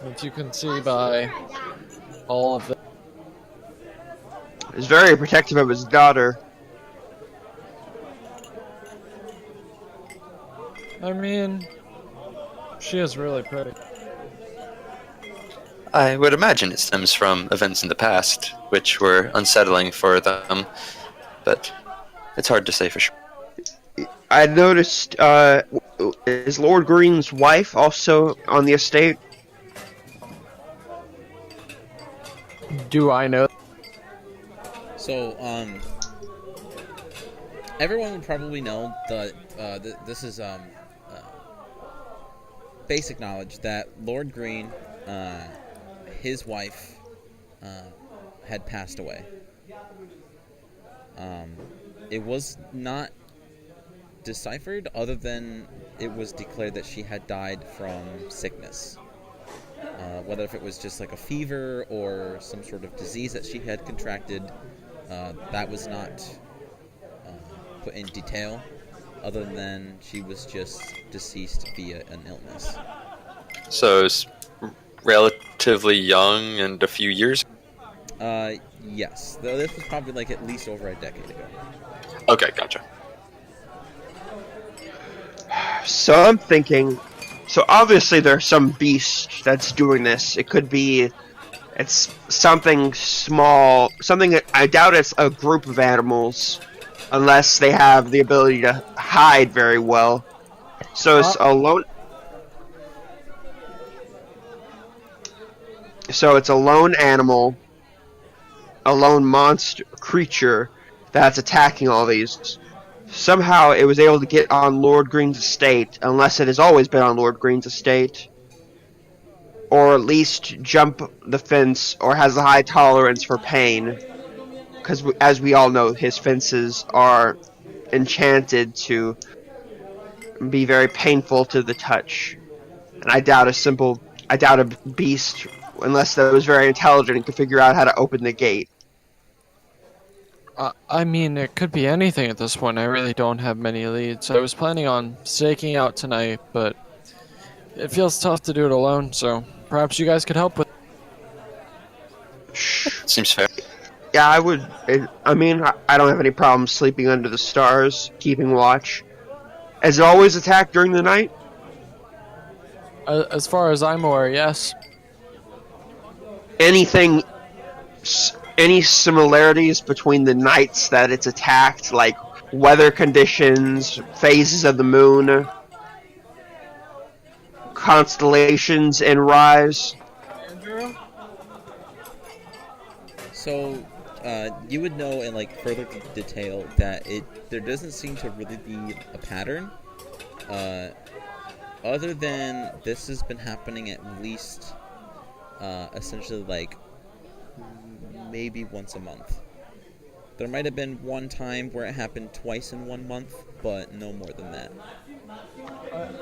as you can see by all of it. He's very protective of his daughter. I mean, she is really pretty. I would imagine it stems from events in the past, which were unsettling for them, but it's hard to say for sure. I noticed, is Lord Green's wife also on the estate? Do I know? So, everyone would probably know that this is basic knowledge that Lord Green, his wife, had passed away. It was not deciphered, other than it was declared that she had died from sickness. Whether if it was just like a fever or some sort of disease that she had contracted, that was not put in detail, other than she was just deceased via an illness. So it's relatively young and a few years? Yes. Though this was probably like at least over a decade ago. Okay, gotcha. So I'm thinking, so obviously there's some beast that's doing this. It's something small, something that I doubt it's a group of animals, unless they have the ability to hide very well. So it's a lone. So it's a lone animal, a lone monster creature that's attacking all these. Somehow it was able to get on Lord Green's estate, unless it has always been on Lord Green's estate, or at least jump the fence, or has a high tolerance for pain, because as we all know, his fences are enchanted to be very painful to the touch. And I doubt a beast, unless that was very intelligent and could figure out how to open the gate. I mean, it could be anything at this point. I really don't have many leads. I was planning on staking out tonight, but it feels tough to do it alone, so perhaps you guys could help with. Seems fair. Yeah, I would. I don't have any problem sleeping under the stars, keeping watch. Has it always attacked during the night? As far as I'm aware, yes. Any similarities between the nights that it's attacked, like weather conditions, phases of the moon, constellations in rise? So, you would know in like further detail that there doesn't seem to really be a pattern, other than this has been happening at least, essentially like maybe once a month. There might have been one time where it happened twice in 1 month, but no more than that.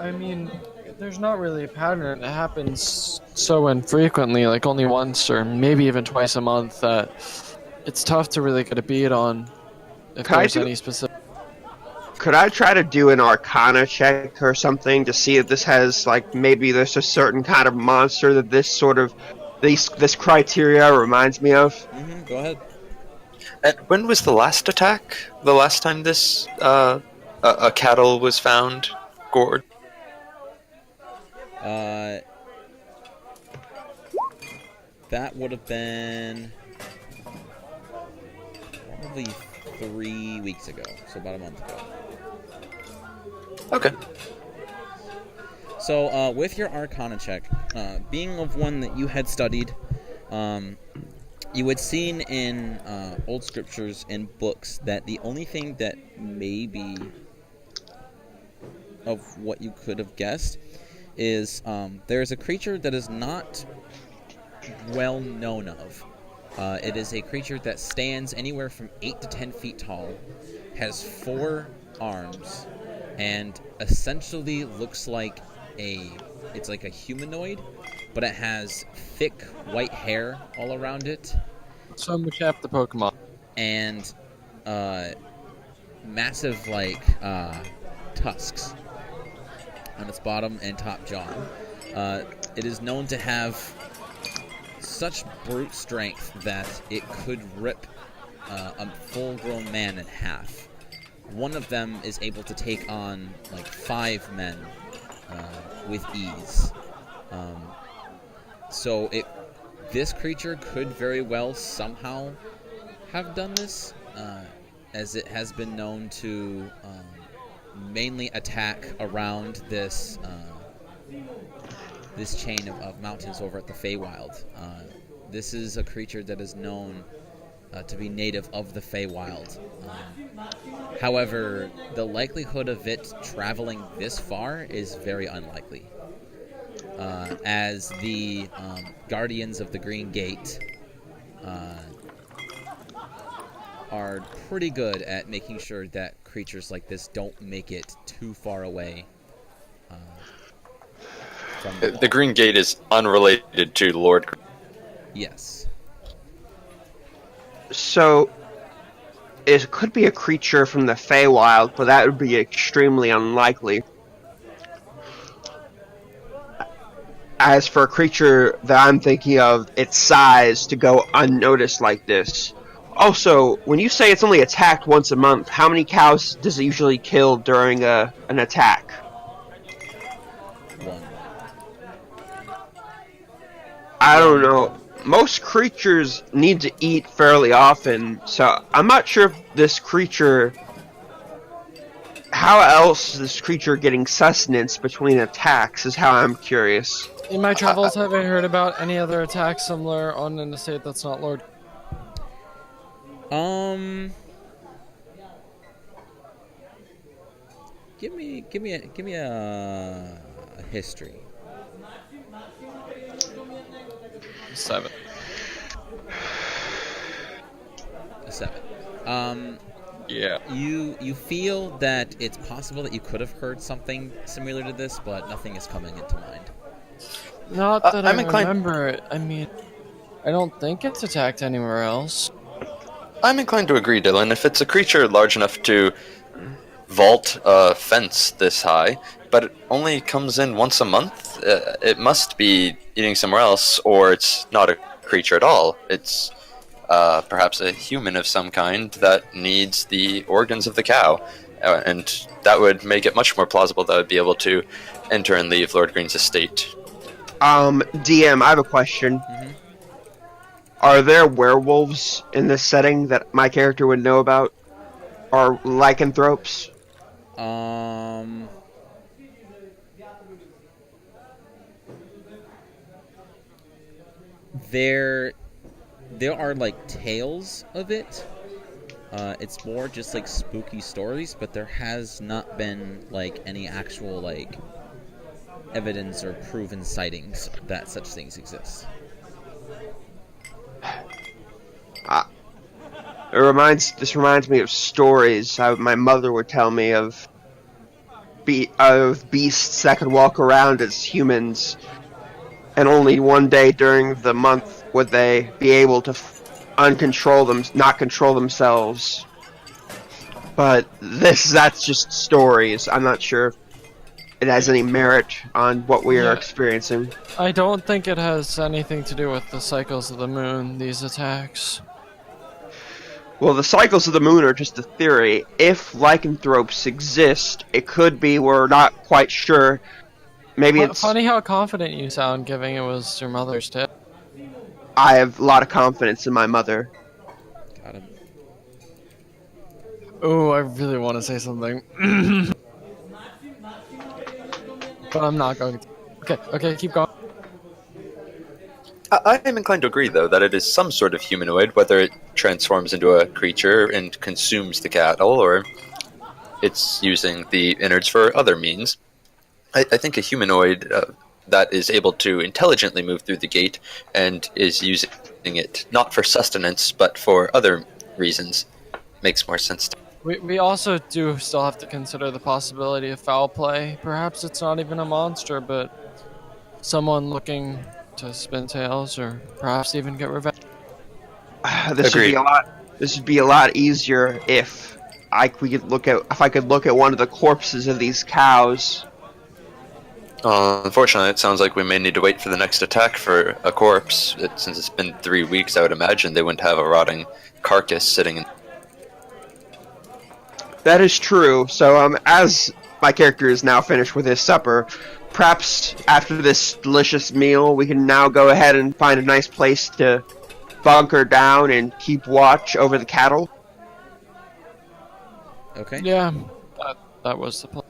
I mean, There's not really a pattern. It happens so infrequently, like only once or maybe even twice a month, that it's tough to really get a beat on if Could I there's do? any specific. Could I try to do an Arcana check or something to see if this has like maybe there's a certain kind of monster that this criteria reminds me of? Go ahead. And when was the last attack? The last time this a cattle was found gored? That would have been probably 3 weeks ago, so about a month ago. Okay. So, with your Arcana check, being of one that you had studied, you had seen in old scriptures and books that the only thing that maybe of what you could have guessed is there is a creature that is not well known of. It is a creature that stands anywhere from 8 to 10 feet tall, has 4 arms, and essentially looks like it's like a humanoid, but it has thick white hair all around it, So much after the Pokemon. and massive tusks on its bottom and top jaw. It is known to have such brute strength that it could rip a full-grown man in half. One of them is able to take on like 5 men with ease. So this creature could very well somehow have done this, as it has been known to mainly attack around this chain of mountains over at the Feywild. This is a creature that is known to be native of the Feywild. However, the likelihood of it traveling this far is very unlikely, as the Guardians of the Green Gate are pretty good at making sure that creatures like this don't make it too far away from The Green Gate is unrelated to Lord. Yes. So it could be a creature from the Feywild, but that would be extremely unlikely. As for a creature that I'm thinking of, its size to go unnoticed like this. Also, when you say it's only attacked once a month, how many cows does it usually kill during an attack? 1. I don't know. Most creatures need to eat fairly often, so I'm not sure if this creature... How else is this creature getting sustenance between attacks is how I'm curious. In my travels, have I heard about any other attacks similar on an estate that's not Lord? Give me a history. 7. A 7. Yeah. You feel that it's possible that you could have heard something similar to this, but nothing is coming into mind. Not that I I'm inclined- remember it. I mean, I don't think it's attacked anywhere else. I'm inclined to agree, Dylan. If it's a creature large enough to vault a fence this high, but it only comes in once a month, it must be eating somewhere else, or it's not a creature at all. It's perhaps a human of some kind that needs the organs of the cow, and that would make it much more plausible that I would be able to enter and leave Lord Green's estate. DM, I have a question. Mhm. Are there werewolves in this setting that my character would know about? Or lycanthropes? There are like tales of it. It's more just like spooky stories, but there has not been like any actual like evidence or proven sightings that such things exist. This reminds me of stories my mother would tell me of beasts that could walk around as humans, and only one day during the month would they be able to not control themselves. But that's just stories. I'm not sure if it has any merit on what we are Yeah. experiencing. I don't think it has anything to do with the cycles of the moon, these attacks. Well, the cycles of the moon are just a theory. If lycanthropes exist, it could be. We're not quite sure. Maybe it's. Funny how confident you sound, giving it was your mother's tale. I have a lot of confidence in my mother. Got him. Oh, I really want to say something. But I'm not going to. Okay, keep going. I am inclined to agree, though, that it is some sort of humanoid, whether it transforms into a creature and consumes the cattle, or it's using the innards for other means. I think a humanoid that is able to intelligently move through the gate and is using it not for sustenance, but for other reasons makes more sense. We also do still have to consider the possibility of foul play. Perhaps it's not even a monster, but someone looking to spin tails, or perhaps even get revenge. This would be Agreed. a lot. This would be a lot easier if I could look at one of the corpses of these cows. Unfortunately, it sounds like we may need to wait for the next attack for a corpse. Since it's been 3 weeks, I would imagine they wouldn't have a rotting carcass sitting in. That is true. So, as my character is now finished with his supper, perhaps after this delicious meal, we can now go ahead and find a nice place to bunker down and keep watch over the cattle. Okay. Yeah, that was the plan.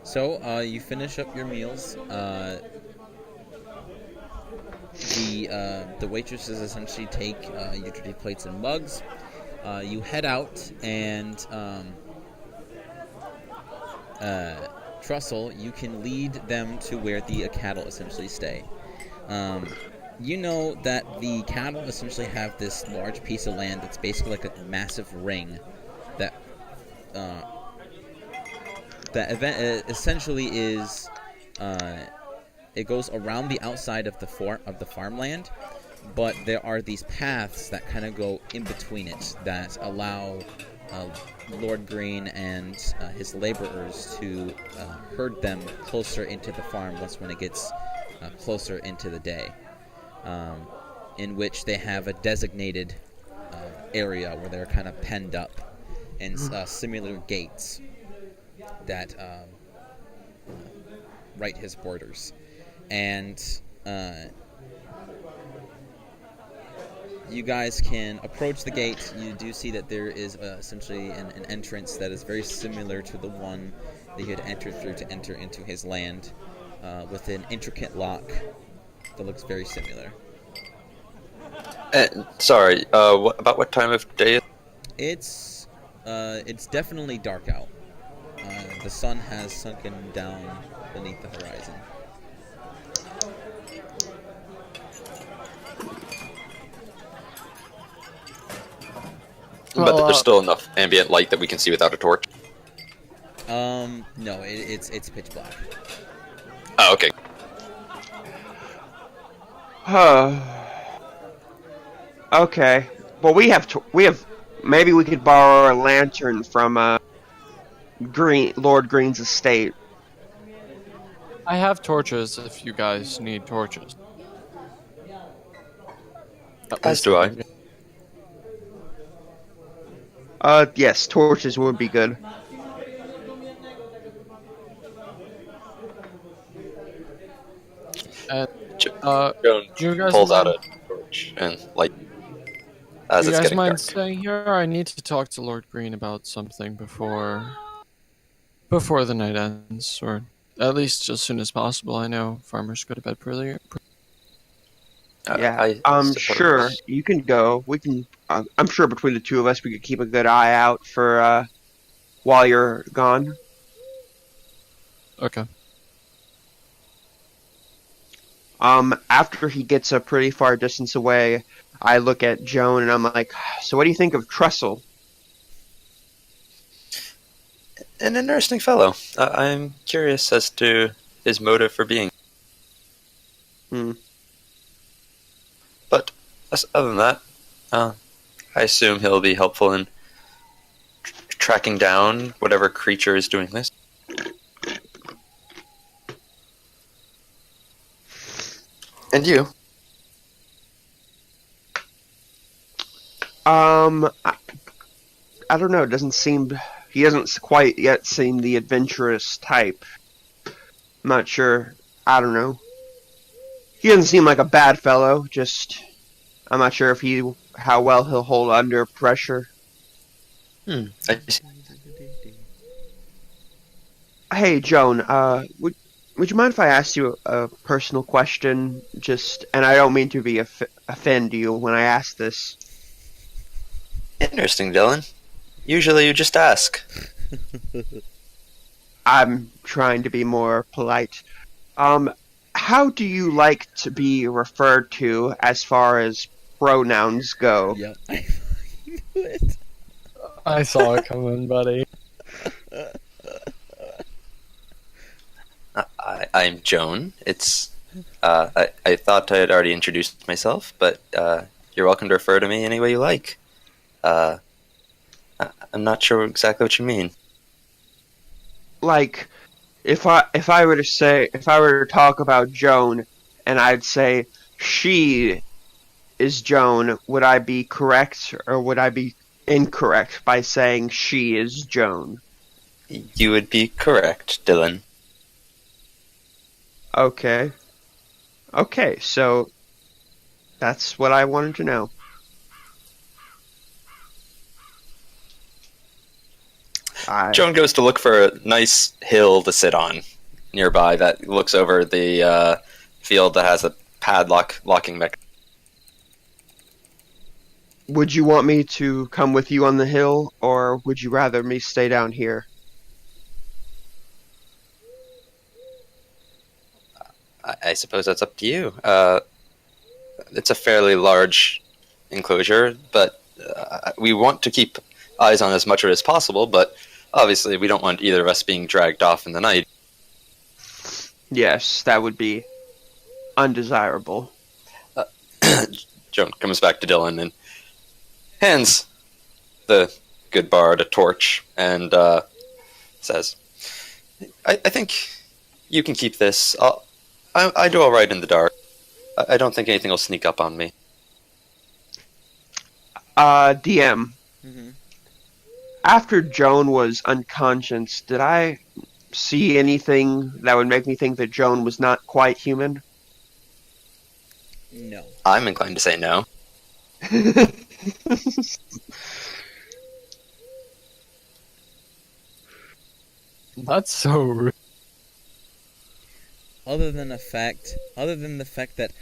So you finish up your meals. The waitresses essentially take your dirty plates and mugs. You head out, and Trussell, you can lead them to where the cattle essentially stay. You know that the cattle essentially have this large piece of land that's basically like a massive ring that essentially is it goes around the outside of the farmland, but there are these paths that kind of go in between it that allow Lord Green and his laborers to herd them closer into the farm when it gets closer into the day, in which they have a designated area where they're kind of penned up, and similar gates that right his borders. And you guys can approach the gate. You do see that there is essentially an entrance that is very similar to the one that he had entered through to enter into his land, with an intricate lock that looks very similar. Sorry, about what time of day? It's definitely dark out. The sun has sunken down beneath the horizon. But there's still enough ambient light that we can see without a torch. No, it's pitch black. Oh, okay. Okay. Well, we have. Maybe we could borrow a lantern from Lord Green's estate. I have torches if you guys need torches. As do I. Yes, torches would be good. And, Joan do you guys pulls out mind- a torch and light as Do you it's guys getting mind dark. staying here? I need to talk to Lord Green about something before the night ends, or at least as soon as possible. I know farmers go to bed earlier. Yeah, I sure. suppose. You can go. We can. I'm sure between the two of us, we could keep a good eye out for while you're gone. Okay. After he gets a pretty far distance away, I look at Joan and I'm like, so what do you think of Trestle? An interesting fellow. I'm curious as to his motive for being. Hmm. But other than that, I assume he'll be helpful in tracking down whatever creature is doing this. And you? I don't know. It doesn't seem he doesn't quite yet seem the adventurous type. I'm not sure. I don't know. He doesn't seem like a bad fellow. Just I'm not sure if how well he'll hold under pressure. I see. Hey, Joan. Would you mind if I asked you a personal question? And I don't mean to offend you when I ask this. Interesting, Dylan. Usually you just ask. I'm trying to be more polite. How do you like to be referred to as far as pronouns go? Yep. I knew it. I saw it coming, buddy. I'm Joan. I thought I had already introduced myself, but you're welcome to refer to me any way you like. I'm not sure exactly what you mean. Like, if I were to talk about Joan, and I'd say she is Joan, would I be correct or would I be incorrect by saying she is Joan? You would be correct, Dylan. Okay, so that's what I wanted to know. Joan goes to look for a nice hill to sit on nearby that looks over the field that has a locking mechanism. Would you want me to come with you on the hill, or would you rather me stay down here? I suppose that's up to you. It's a fairly large enclosure, but we want to keep eyes on as much of it as possible, but obviously we don't want either of us being dragged off in the night. Yes, that would be undesirable. Joan comes back to Dylan and hands the good bard a torch and says, I think you can keep this. I do all right in the dark. I don't think anything will sneak up on me. DM. Mm-hmm. After Joan was unconscious, did I see anything that would make me think that Joan was not quite human? No. I'm inclined to say no. That's so rude. Other than the fact that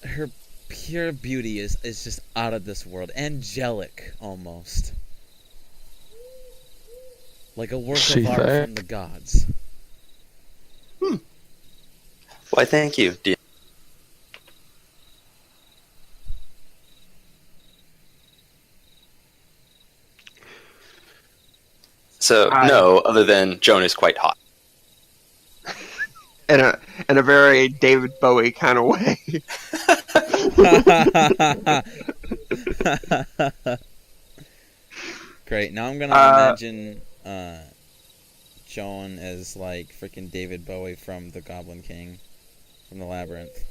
her pure beauty is just out of this world, angelic almost, like a work She of art thick? from the gods. Why, thank you. So, no, other than Joan is quite hot. In a very David Bowie kind of way. Great. Now I'm gonna imagine Joan as like freaking David Bowie from the Goblin King, from the Labyrinth.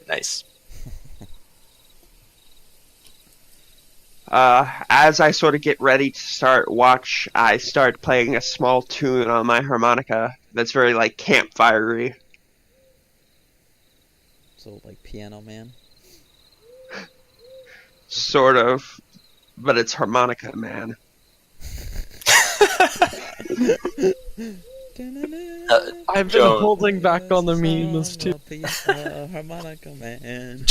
Nice. As I sort of get ready to start watch, I start playing a small tune on my harmonica that's very like campfire-y. So like Piano Man. Sort of, but it's harmonica, man. I've been Joan. holding back on the memes too. Harmonica Man.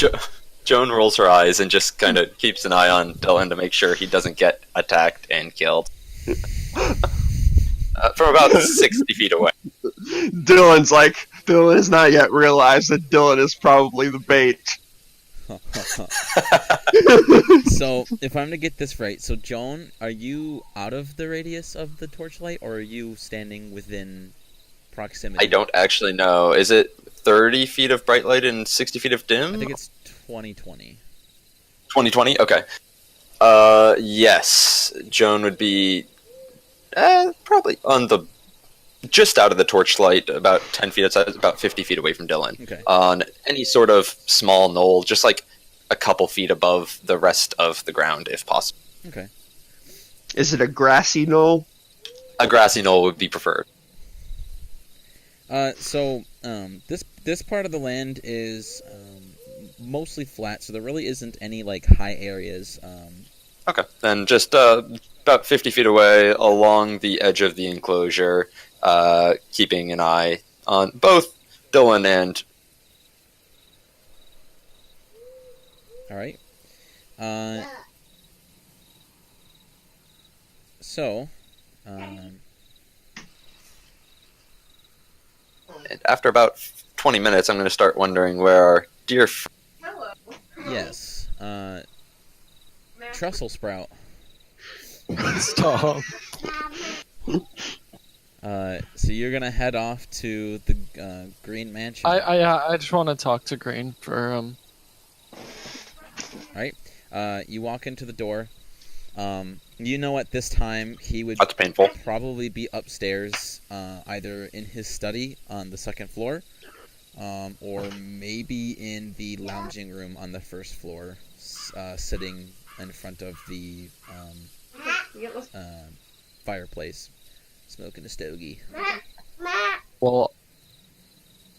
Joan rolls her eyes and just kind of keeps an eye on Dylan to make sure he doesn't get attacked and killed. From about 60 feet away. Dylan has not yet realized that Dylan is probably the bait. So, if I'm to get this right, so Joan, are you out of the radius of the torchlight, or are you standing within proximity? I don't actually know. Is it 30 feet of bright light and 60 feet of dim? I think it's 2020. 2020? Okay. Yes. Joan would be probably on the just out of the torchlight, about 10 feet outside, about 50 feet away from Dylan. Okay. On any sort of small knoll, just like a couple feet above the rest of the ground, if possible. Okay. Is it a grassy knoll? A grassy knoll would be preferred. This part of the land is mostly flat, so there really isn't any like high areas. Okay. Then just about 50 feet away along the edge of the enclosure, keeping an eye on both Dylan and... All right. And after about 20 minutes, I'm going to start wondering where our dear... Yes. Trussel Sprout. Stop. So you're gonna head off to the Green Mansion. I just want to talk to Green for Alright. You walk into the door. You know at this time he would That's painful. probably be upstairs, either in his study on the second floor, or maybe in the lounging room on the first floor, sitting in front of the fireplace, smoking a stogie. well,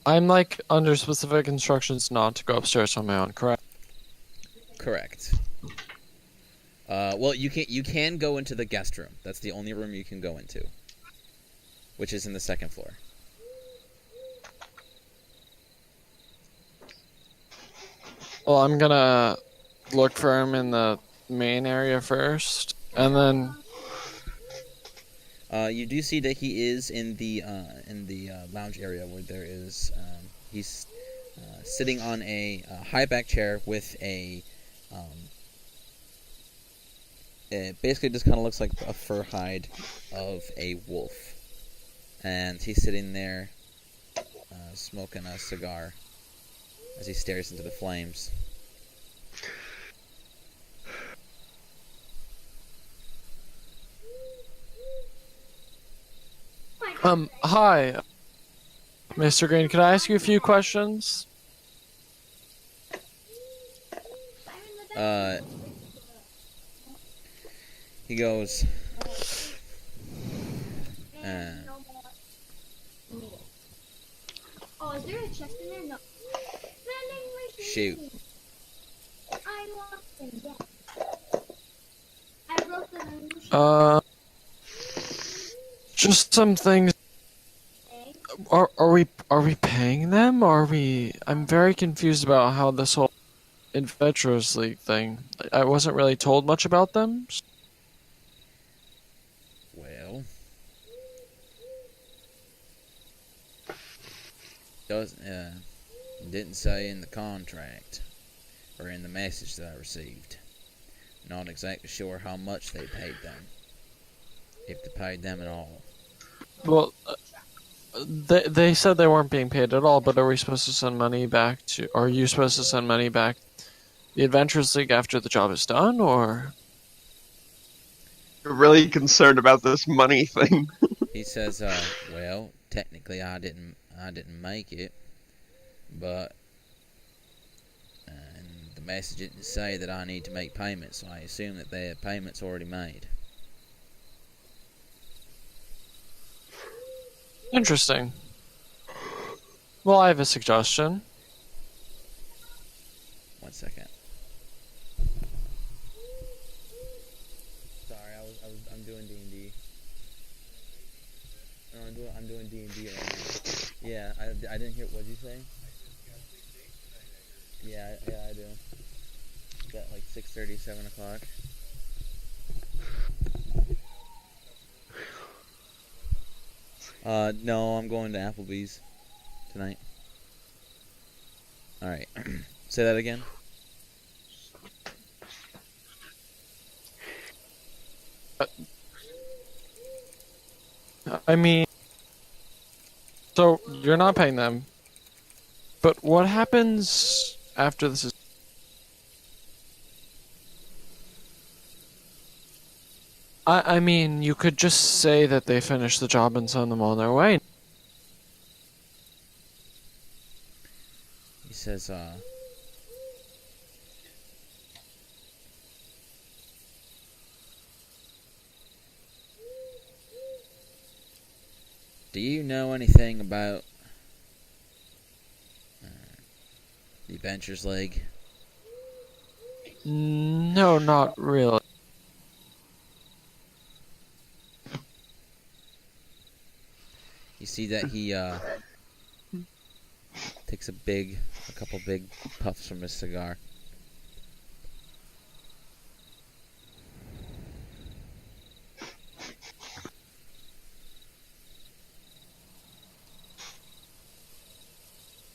I'm like under specific instructions not to go upstairs on my own, correct? Correct. Well, you can go into the guest room. That's the only room you can go into, which is in the second floor. Well, I'm gonna look for him in the main area first, and then You do see that he is in the lounge area where there is he's sitting on a high back chair with a it basically just kind of looks like a fur hide of a wolf, and he's sitting there smoking a cigar as he stares into the flames. Hi, Mr. Green. Can I ask you a few questions? He goes, Oh, is there a chest in there? No. shoot. I lost them. Yeah. I broke them. Just some things. Are we paying them? I'm very confused about how this whole Adventurers League thing. I wasn't really told much about them. Well, didn't say in the contract or in the message that I received. Not exactly sure how much they paid them, if they paid them at all. Well, they said they weren't being paid at all, but are we supposed to send money back to... Are you supposed to send money back the Adventurers League after the job is done, or... You're really concerned about this money thing. He says, well, technically I didn't make it, but and the message didn't say that I need to make payments, so I assume that the payment's already made. Interesting. Well, I have a suggestion. 1 second. Sorry, I'm doing D&D. No, I'm doing D&D right now. Yeah, I didn't hear. What'd you say? Yeah, I do. It's at like 6:30, 7 o'clock. No, I'm going to Applebee's tonight. Alright. Say that again? I mean, so you're not paying them, but what happens after this is? I mean, you could just say that they finished the job and send them on their way. He says, do you know anything about the Adventures League? No, not really. You see that he takes a couple big puffs from his cigar.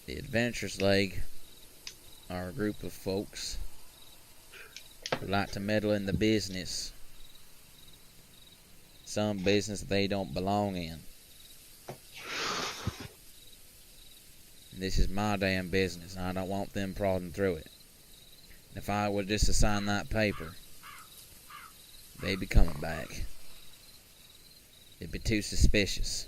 The Adventures League are a group of folks who like to meddle in the business. Some business they don't belong in. This is my damn business, and I don't want them prodding through it. And if I would just assign that paper, they'd be coming back. It'd be too suspicious.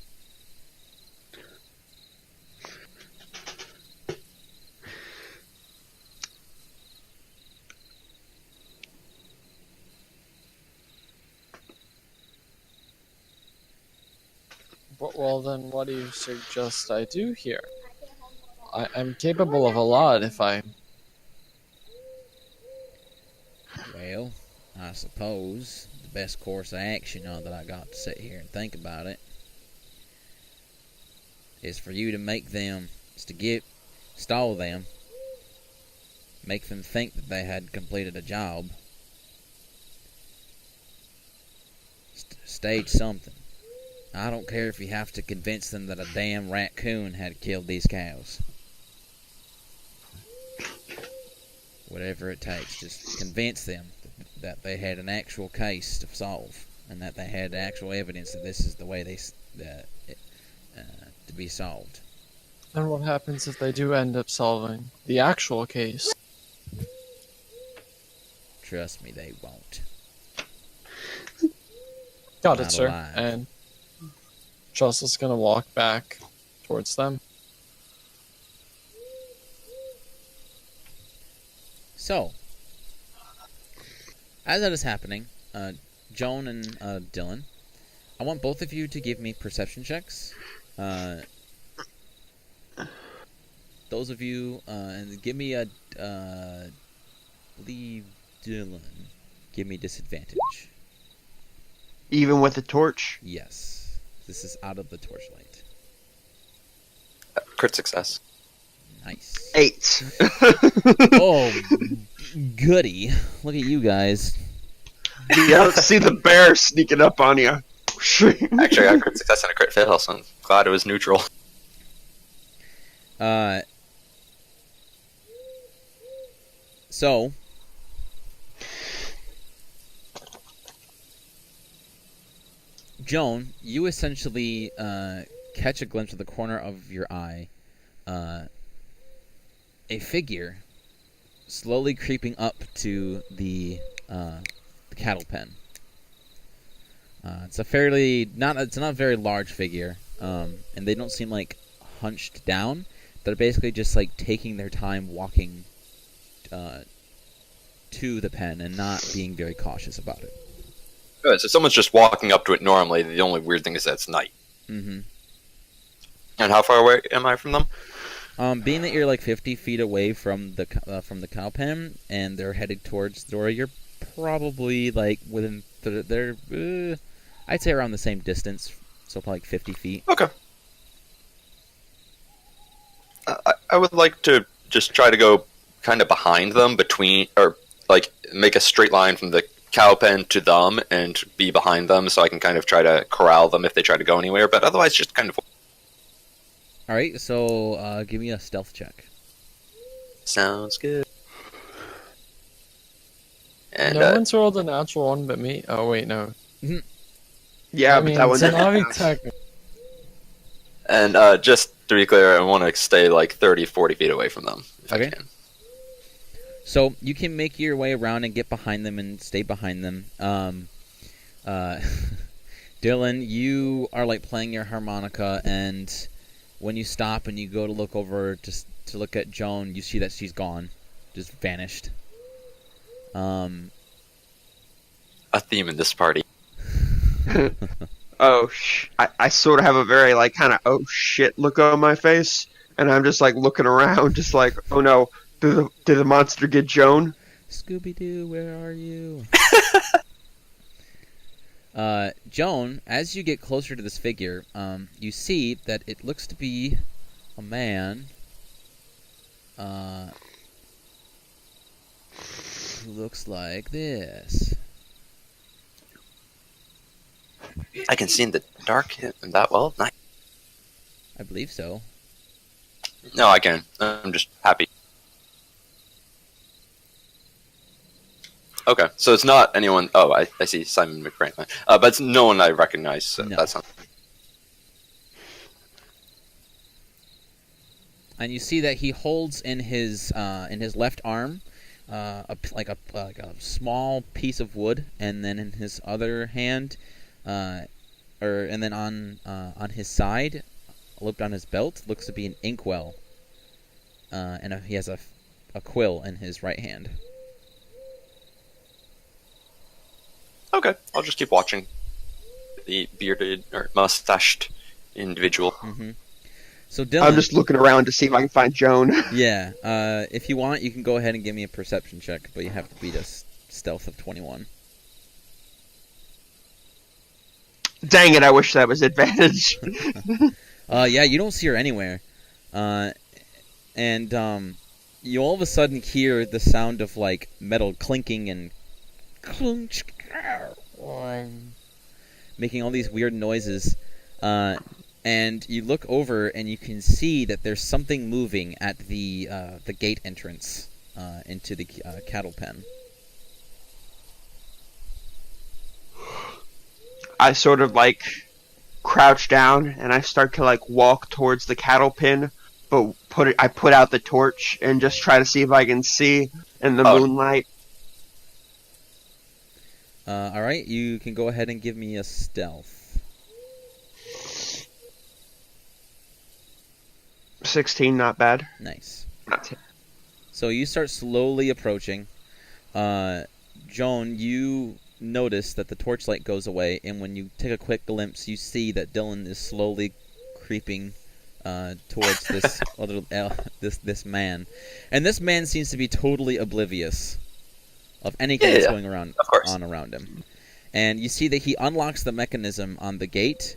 Well, then, what do you suggest I do here? I'm capable of a lot if I... Well, I suppose the best course of action, now that I got to sit here and think about it, is for you to stall them, make them think that they had completed a job, stage something. I don't care if you have to convince them that a damn raccoon had killed these cows. Whatever it takes, just convince them that they had an actual case to solve, and that they had actual evidence that this is the way to be solved. And what happens if they do end up solving the actual case? Trust me, they won't. Got it, Not sir. alive. And Justin's gonna walk back towards them. So, as that is happening, Joan and Dylan, I want both of you to give me perception checks. Those of you, and give me a, believe Dylan, give me disadvantage. Even with the torch? Yes, this is out of the torchlight. Crit success. Nice. 8. Oh, goody! Look at you guys. Yeah, let's see the bear sneaking up on you. Actually, I got crit success and a crit fail, so I'm glad it was neutral. So, Joan, you essentially catch a glimpse of the corner of your eye, a figure slowly creeping up to the cattle pen. It's not a very large figure, and they don't seem like hunched down. They're basically just like taking their time walking to the pen and not being very cautious about it. Good, so someone's just walking up to it normally. The only weird thing is that it's night. Mm-hmm. And how far away am I from them? Being that you're like 50 feet away from the cow pen, and they're headed towards the door, you're probably like within I'd say around the same distance, so probably like 50 feet. Okay. I would like to just try to go kind of behind them, or like make a straight line from the cow pen to them and be behind them, so I can kind of try to corral them if they try to go anywhere. But otherwise, just kind of. All right, so give me a stealth check. Sounds good. And No one's rolled a natural one but me. Oh wait, no. Yeah, I but mean, that one it's an doesn't Navi count. tech. And just to be clear, I want to stay like 30, 40 feet away from them if Okay. I can. So you can make your way around and get behind them and stay behind them. Dylan, you are like playing your harmonica, and when you stop and you go to look over to look at Joan, you see that she's gone, just vanished. A theme in this party. I sort of have a very like kind of oh shit look on my face, and I'm just like looking around, just like oh no, did the monster get Joan? Scooby-Doo, where are you? Joan, as you get closer to this figure, you see that it looks to be a man who looks like this. I can see in the dark that well. Nice. I believe so. No, I can. I'm just happy. Okay, so it's not anyone. Oh, I see Simon McBrain. But it's no one I recognize. So No. that's not. And you see that he holds in his left arm a small piece of wood, and then in his other hand, and then on his side, looped on his belt, looks to be an inkwell, and he has a quill in his right hand. Okay, I'll just keep watching the bearded or mustached individual. Mm-hmm. So Dylan, I'm just looking around to see if I can find Joan. yeah. If you want, you can go ahead and give me a perception check, but you have to beat a stealth of 21. Dang it! I wish that was advantage. Yeah, you don't see her anywhere, and you all of a sudden hear the sound of like metal clinking and making all these weird noises, and you look over and you can see that there's something moving at the gate entrance into the cattle pen. I sort of like crouch down and I start to like walk towards the cattle pen, but I put out the torch and just try to see if I can see in the moonlight. All right, you can go ahead and give me a stealth. 16, not bad. Nice. Not So you start slowly approaching. Joan, you notice that the torchlight goes away, and when you take a quick glimpse, you see that Dylan is slowly creeping towards this this man, and this man seems to be totally oblivious of anything that's going on around him. And you see that he unlocks the mechanism on the gate,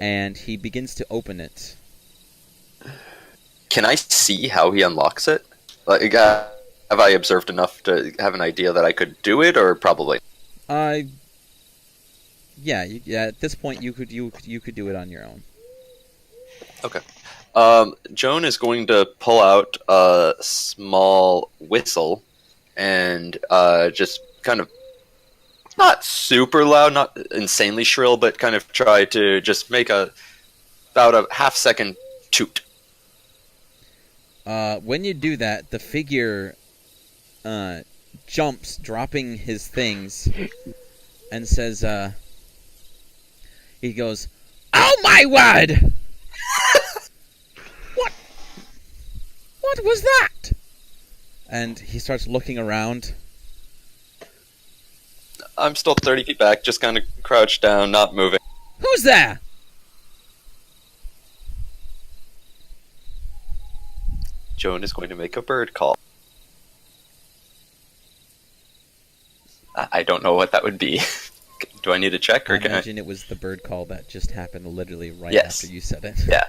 and he begins to open it. Can I see how he unlocks it? Like, have I observed enough to have an idea that I could do it, or probably? Yeah. At this point, you could do it on your own. Okay. Joan is going to pull out a small whistle and just kind of not super loud, not insanely shrill, but kind of try to just make about a half-second toot. When you do that, the figure jumps, dropping his things, and says, he goes, "Oh my word! What was that?" And he starts looking around. I'm still 30 feet back, just kind of crouched down, not moving. Who's there? Joan is going to make a bird call. I don't know what that would be. Do I need to check, or I can imagine it was the bird call that just happened literally right Yes. after you said it. Yeah.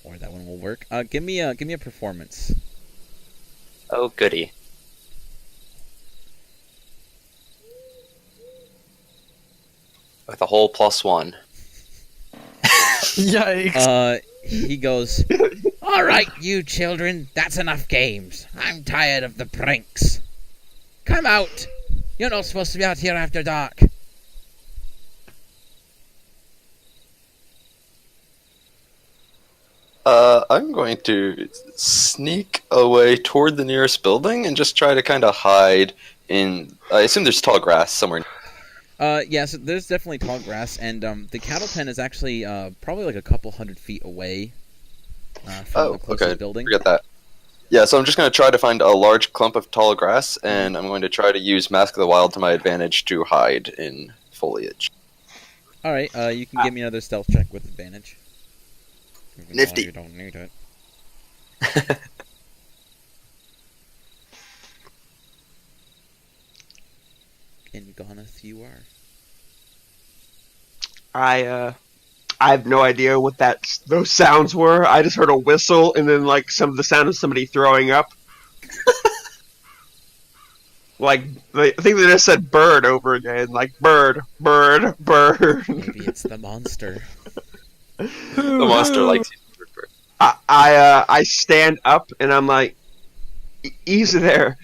Or that one will work. Give me a performance. Oh, goody. With a whole +1. Yikes. He goes, "Oh All right, you children, that's enough games. I'm tired of the pranks. Come out. You're not supposed to be out here after dark. I'm going to sneak away toward the nearest building and just try to kind of hide in. I assume there's tall grass somewhere. Yes, there's definitely tall grass, and the cattle pen is actually probably like a couple 100 feet away from the closest building. Forget that. Yeah, so I'm just going to try to find a large clump of tall grass, and I'm going to try to use Mask of the Wild to my advantage to hide in foliage. All right, you can give me another stealth check with advantage. Even though Nifty. you don't need it. And goneth you are. I have no idea what those sounds were. I just heard a whistle and then like the sound of somebody throwing up. Like I think they just said bird over again, like bird, bird, bird. Maybe it's the monster. The monster likes you. I stand up and I'm like, easy there,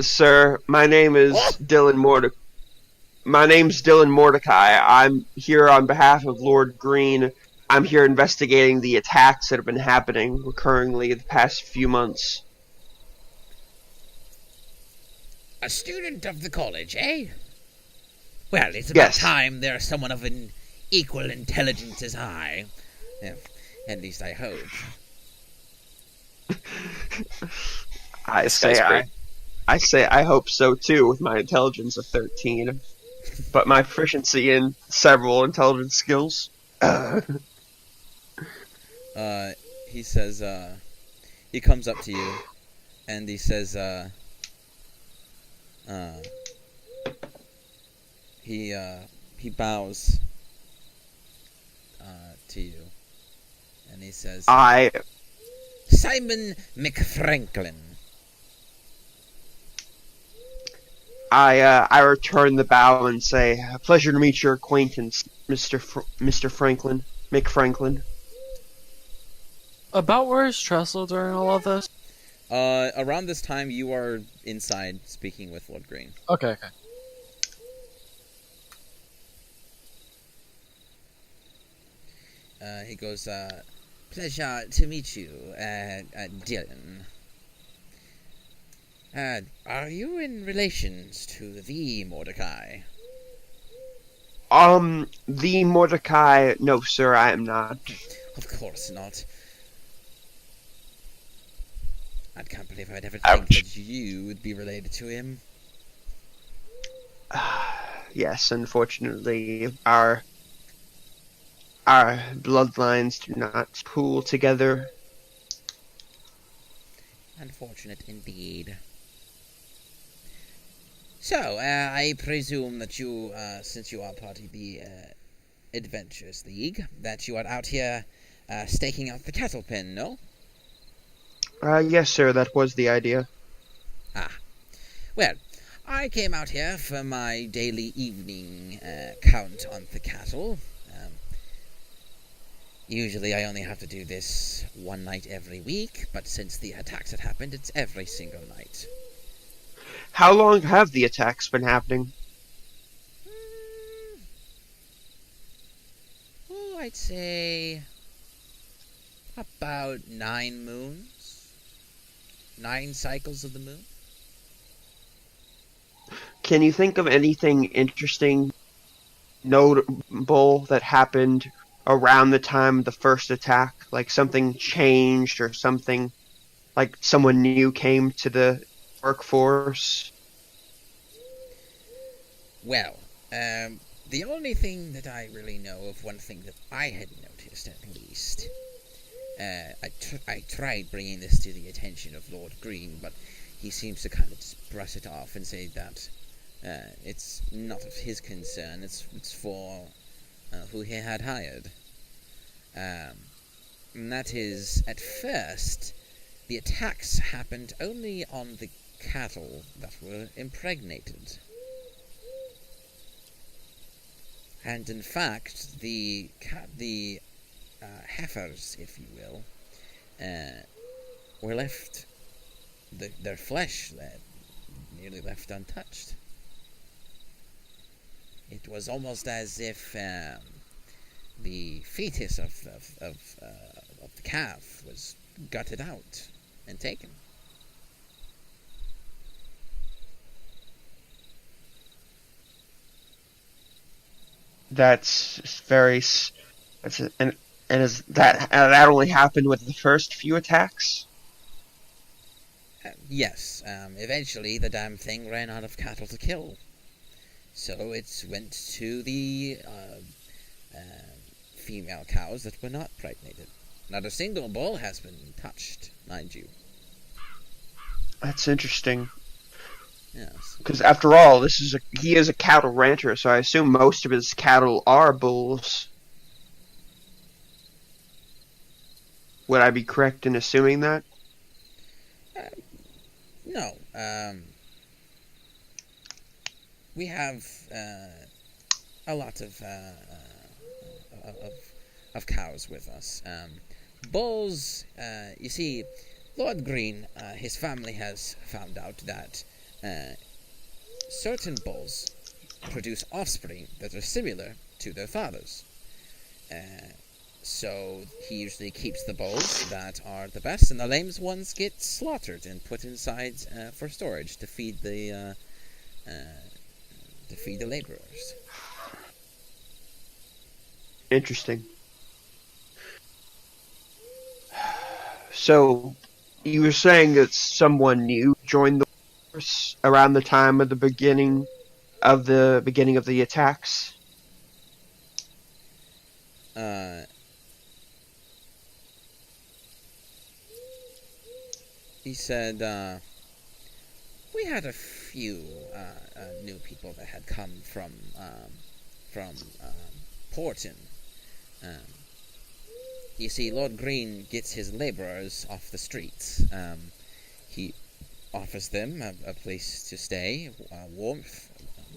sir. My name is Dylan Mordecai. My name's Dylan Mordecai. I'm here on behalf of Lord Green. I'm here investigating the attacks that have been happening recurringly the past few months. A student of the college, eh? Well, it's about Yes. time there's someone of an equal intelligence as I. Yeah, at least I hope. I This say guy's great. I say I hope so too with my intelligence of 13. But my proficiency in several intelligence skills. He says, he comes up to you, and he says, he bows, to you, and he says, Simon McFranklin. I return the bow and say, "A pleasure to meet your acquaintance, Mr. Franklin, McFranklin." About where is Trestle during all of this? Around this time, you are inside speaking with Lord Green. Okay. He goes, pleasure to meet you, Dylan. Are you in relations to the Mordecai? The Mordecai, no sir, I am not. Of course not. I can't believe I'd ever think Ouch. that you would be related to him. Yes, unfortunately, our bloodlines do not pool together. Unfortunate indeed. So, I presume that you, since you are part of the Adventurers League, that you are out here staking out the cattle pen, no? Yes sir, that was the idea. Well, I came out here for my daily evening count on the cattle. Usually I only have to do this one night every week, but since the attacks had happened, it's every single night. How long have the attacks been happening? I'd say about 9 moons. 9 cycles of the moon. Can you think of anything interesting, notable that happened around the time of the first attack? Like something changed or something, like someone new came to the workforce? Well, the only thing that I really know of, one thing that I had noticed at least, I tried bringing this to the attention of Lord Green, but he seems to kind of just brush it off and say that it's not of his concern, it's for who he had hired. And that is, at first, the attacks happened only on the cattle that were impregnated. And in fact, the heifers, if you will, were left, their flesh nearly left untouched. It was almost as if the fetus of the calf was gutted out and taken. That's very. And is that only happened with the first few attacks? Yes. Eventually, the damn thing ran out of cattle to kill, so it went to the female cows that were not pregnated. Not a single bull has been touched, mind you. That's interesting. Yes. Because after all, he is a cattle rancher, so I assume most of his cattle are bulls. Would I be correct in assuming that? No. We have a lot of cows with us. Bulls, you see, Lord Green, his family has found out that certain bulls produce offspring that are similar to their fathers. So he usually keeps the bulls that are the best, and the lame ones get slaughtered and put inside for storage to feed the laborers. Interesting. So, you were saying that someone new joined the force around the time of the beginning of the attacks? He said, we had a few new people that had come from Porton. You see, Lord Green gets his laborers off the streets. He offers them a place to stay, warmth,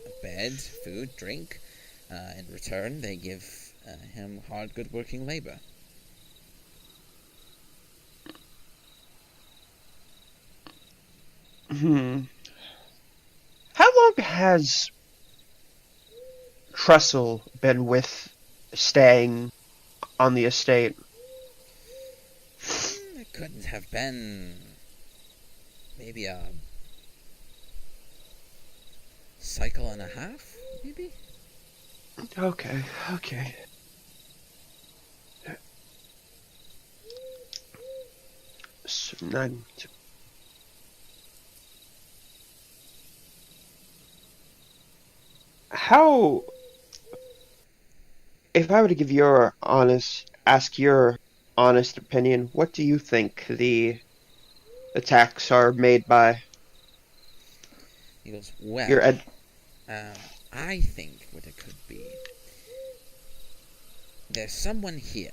a bed, food, drink. In return, they give him hard, good-working labor. How long has Trussell been staying on the estate? It couldn't have been maybe a cycle and a half, maybe? Okay. So, how, if I were to ask your honest opinion, what do you think the attacks are made by? He goes, well, Your I think what it could be, there's someone here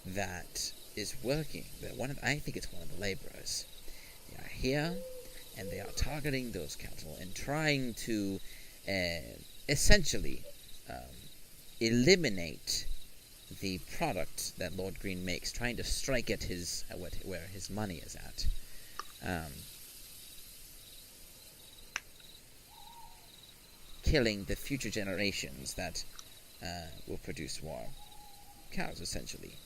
that is working, I think it's one of the laborers. They are here, and they are targeting those cattle and trying to essentially eliminate the product that Lord Green makes, trying to strike at where his money is at. Killing the future generations that will produce more cows, essentially.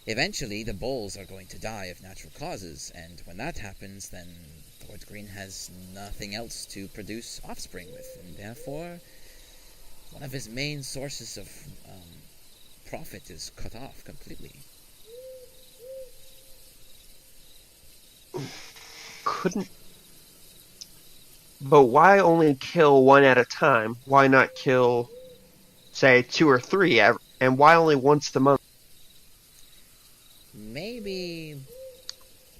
Eventually, the bulls are going to die of natural causes, and when that happens, then Lord Green has nothing else to produce offspring with, and therefore, one of his main sources of profit is cut off completely. But why only kill one at a time? Why not kill, say, 2 or 3, and why only once a month? Maybe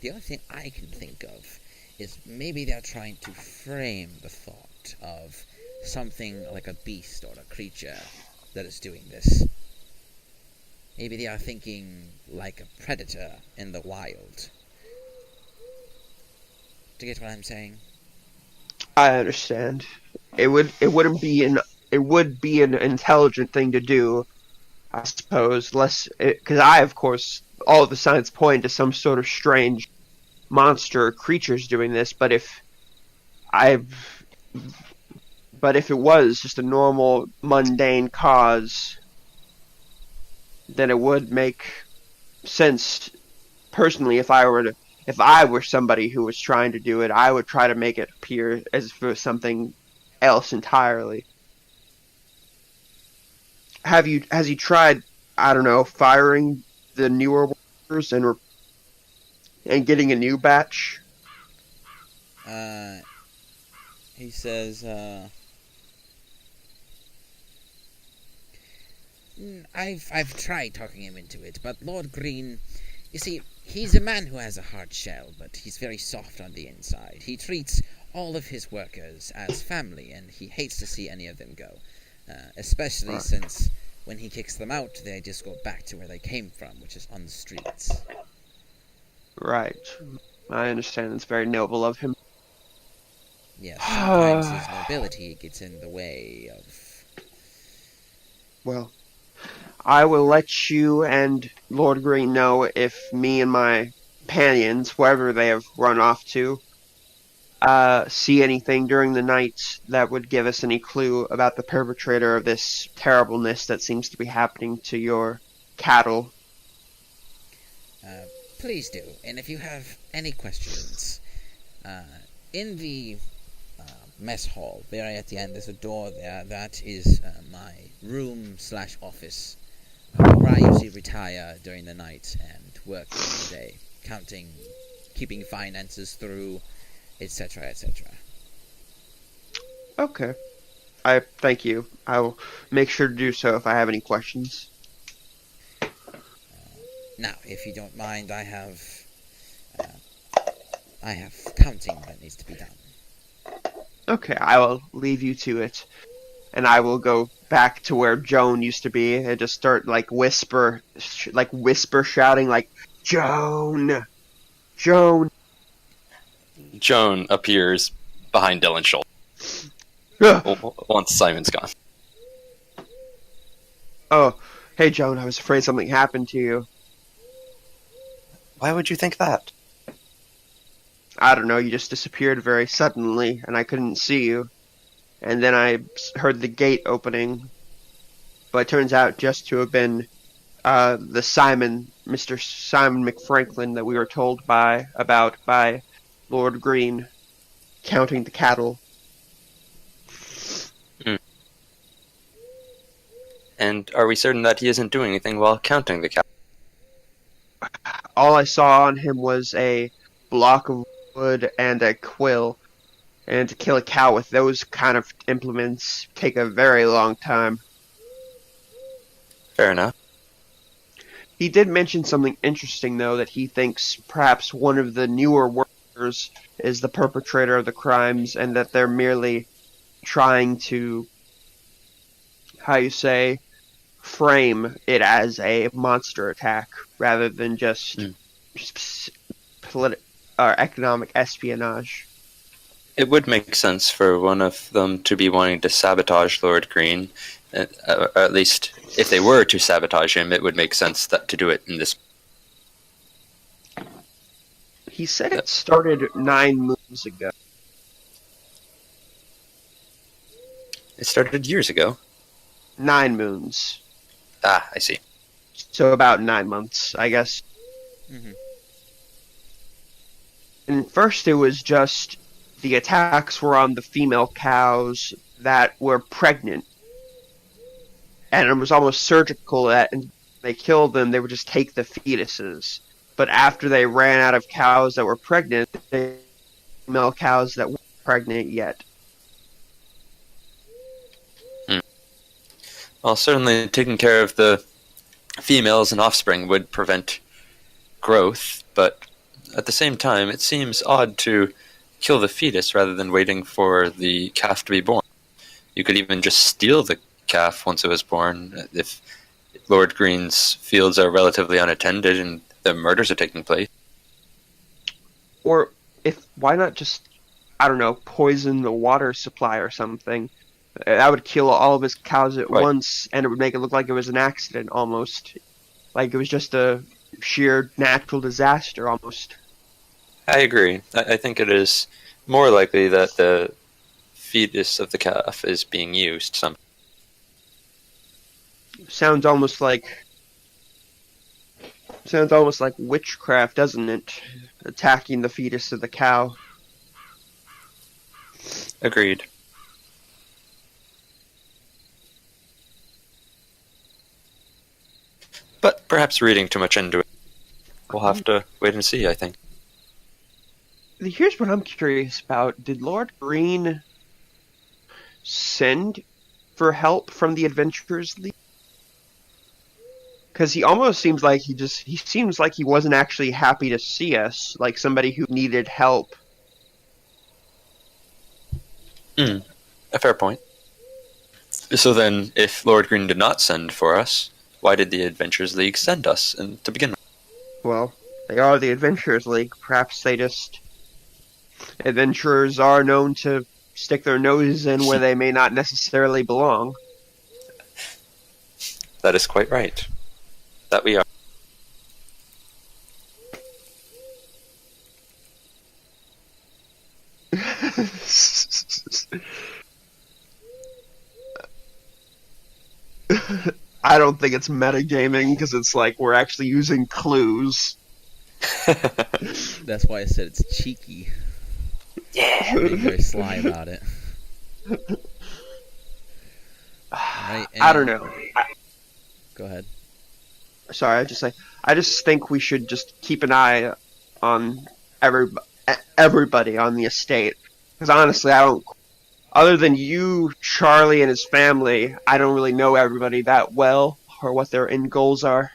the only thing I can think of is maybe they're trying to frame the thought of something like a beast or a creature that is doing this. Maybe they are thinking like a predator in the wild. Do you get what I'm saying? I understand. It would be an intelligent thing to do, I suppose. Because I, of course, all the signs point to some sort of strange monster or creatures doing this. But if it was just a normal, mundane cause, then it would make sense. Personally, if I were somebody who was trying to do it, I would try to make it appear as if it was something else entirely. Has he tried, I don't know, firing the newer workers and getting a new batch? He says, I've tried talking him into it, but Lord Green, you see, he's a man who has a hard shell, but he's very soft on the inside. He treats all of his workers as family, and he hates to see any of them go. Especially since when he kicks them out, they just go back to where they came from, which is on the streets. Right. I understand. It's very noble of him. Yes, sometimes his nobility gets in the way of... Well, I will let you and Lord Green know if me and my companions, wherever they have run off to, see anything during the night that would give us any clue about the perpetrator of this terribleness that seems to be happening to your cattle. Please do, and if you have any questions, in the mess hall, there at the end, there's a door there. That is my room/office, where I usually retire during the night and work during the day, counting, keeping finances through, etc., etc. Okay. I thank you. I will make sure to do so if I have any questions. Now, if you don't mind, I have counting that needs to be done. Okay, I will leave you to it, and I will go back to where Joan used to be and just start whisper shouting Joan, Joan. Joan appears behind Dylan's shoulder once Simon's gone. Oh, hey Joan, I was afraid something happened to you. Why would you think that? I don't know, you just disappeared very suddenly, and I couldn't see you. And then I heard the gate opening, but it turns out just to have been Mr. Simon McFranklin that we were told about by Lord Green, counting the cattle. And are we certain that he isn't doing anything while counting the cattle? All I saw on him was a block of wood and a quill, and to kill a cow with those kind of implements take a very long time. Fair enough. He did mention something interesting, though, that he thinks perhaps one of the newer workers is the perpetrator of the crimes, and that they're merely trying to, frame it as a monster attack rather than just economic espionage. It would make sense for one of them to be wanting to sabotage Lord Green. Or at least, if they were to sabotage him, it would make sense to do it in this. He said it started 9 moons ago. It started years ago. 9 moons. Ah, I see. So about 9 months, I guess. Mm-hmm. And first it was just the attacks were on the female cows that were pregnant. And it was almost surgical that and they killed them, they would just take the fetuses. But after they ran out of cows that were pregnant, they female cows that weren't pregnant yet. Well, certainly taking care of the females and offspring would prevent growth, but at the same time, it seems odd to kill the fetus rather than waiting for the calf to be born. You could even just steal the calf once it was born if Lord Green's fields are relatively unattended and the murders are taking place. Or why not just, I don't know, poison the water supply or something? That would kill all of his cows at once, and it would make it look like it was an accident almost. Like it was just a sheer natural disaster almost. I agree. I think it is more likely that the fetus of the calf is being used. Sounds almost like witchcraft, doesn't it? Attacking the fetus of the cow. Agreed. But perhaps reading too much into it. We'll have to wait and see, I think. Here's what I'm curious about. Did Lord Green send for help from the Adventurers League? Because he almost seems like he seems like he wasn't actually happy to see us, like somebody who needed help. A fair point. So then, if Lord Green did not send for us, why did the Adventurers League send us to begin with? Well, they are the Adventurers League. Perhaps they just... Adventurers are known to stick their noses in where they may not necessarily belong. That is quite right. That we are. I don't think it's metagaming because it's like we're actually using clues. That's why I said it's cheeky. Yeah. Being very sly about it. Right, I don't know. Go ahead. Sorry, I just think we should just keep an eye on everybody on the estate. Because honestly, I don't. Other than you, Charlie, and his family, I don't really know everybody that well or what their end goals are.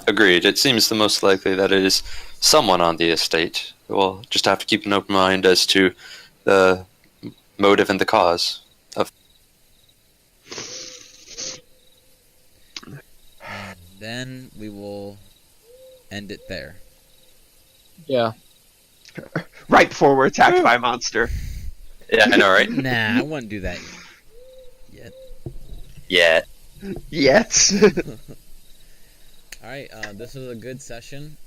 Agreed. It seems the most likely that it is someone on the estate. We'll just have to keep an open mind as to the motive and the cause of. And then we will end it there. Yeah. Right before we're attacked by a monster. Yeah, I know, right? Nah, I wouldn't do that yet. Yeah. Yet. Alright, this was a good session.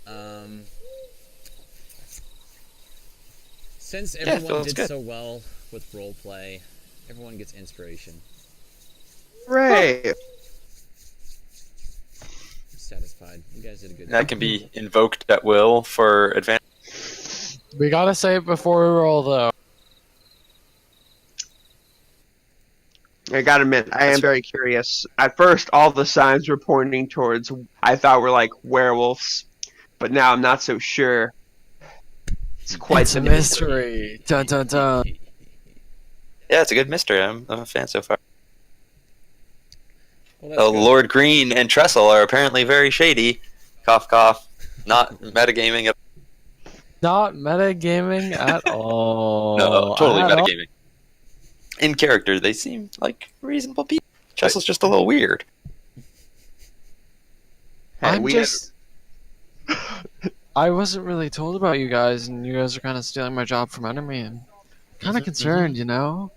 Since everyone feels did good. so well with roleplay, everyone gets inspiration. Hooray! I'm satisfied. You guys did a good That job. can be invoked at will for advantage. We gotta say it before we roll, though. I gotta admit, I am very curious. At first, all the signs were pointing towards, I thought were like werewolves, but now I'm not so sure. It's quite It's a mystery. Dun dun dun. Yeah, it's a good mystery. I'm a fan so far. Well, that's good. Lord Green and Trestle are apparently very shady. Cough, cough. Not metagaming. Not metagaming at all. No, totally At all. metagaming. In character, they seem like reasonable people. Trestle's just a little weird. I'm just. I wasn't really told about you guys, and you guys are kind of stealing my job from under me, and kind of concerned, you know.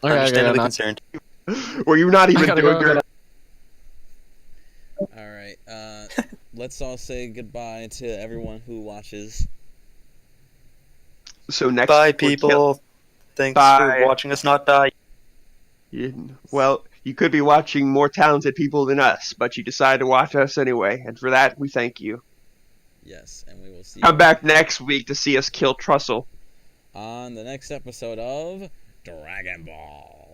Okay, Understandably I concerned. Were you not even gotta doing go. your... Alright, let's all say goodbye to everyone who watches. So next... Bye, we're people. Thanks Bye. for watching us not die. Well, you could be watching more talented people than us, but you decided to watch us anyway, and for that, we thank you. Yes, and we will see Come you back next week to see us kill Trussell. on the next episode of Dragon Ball.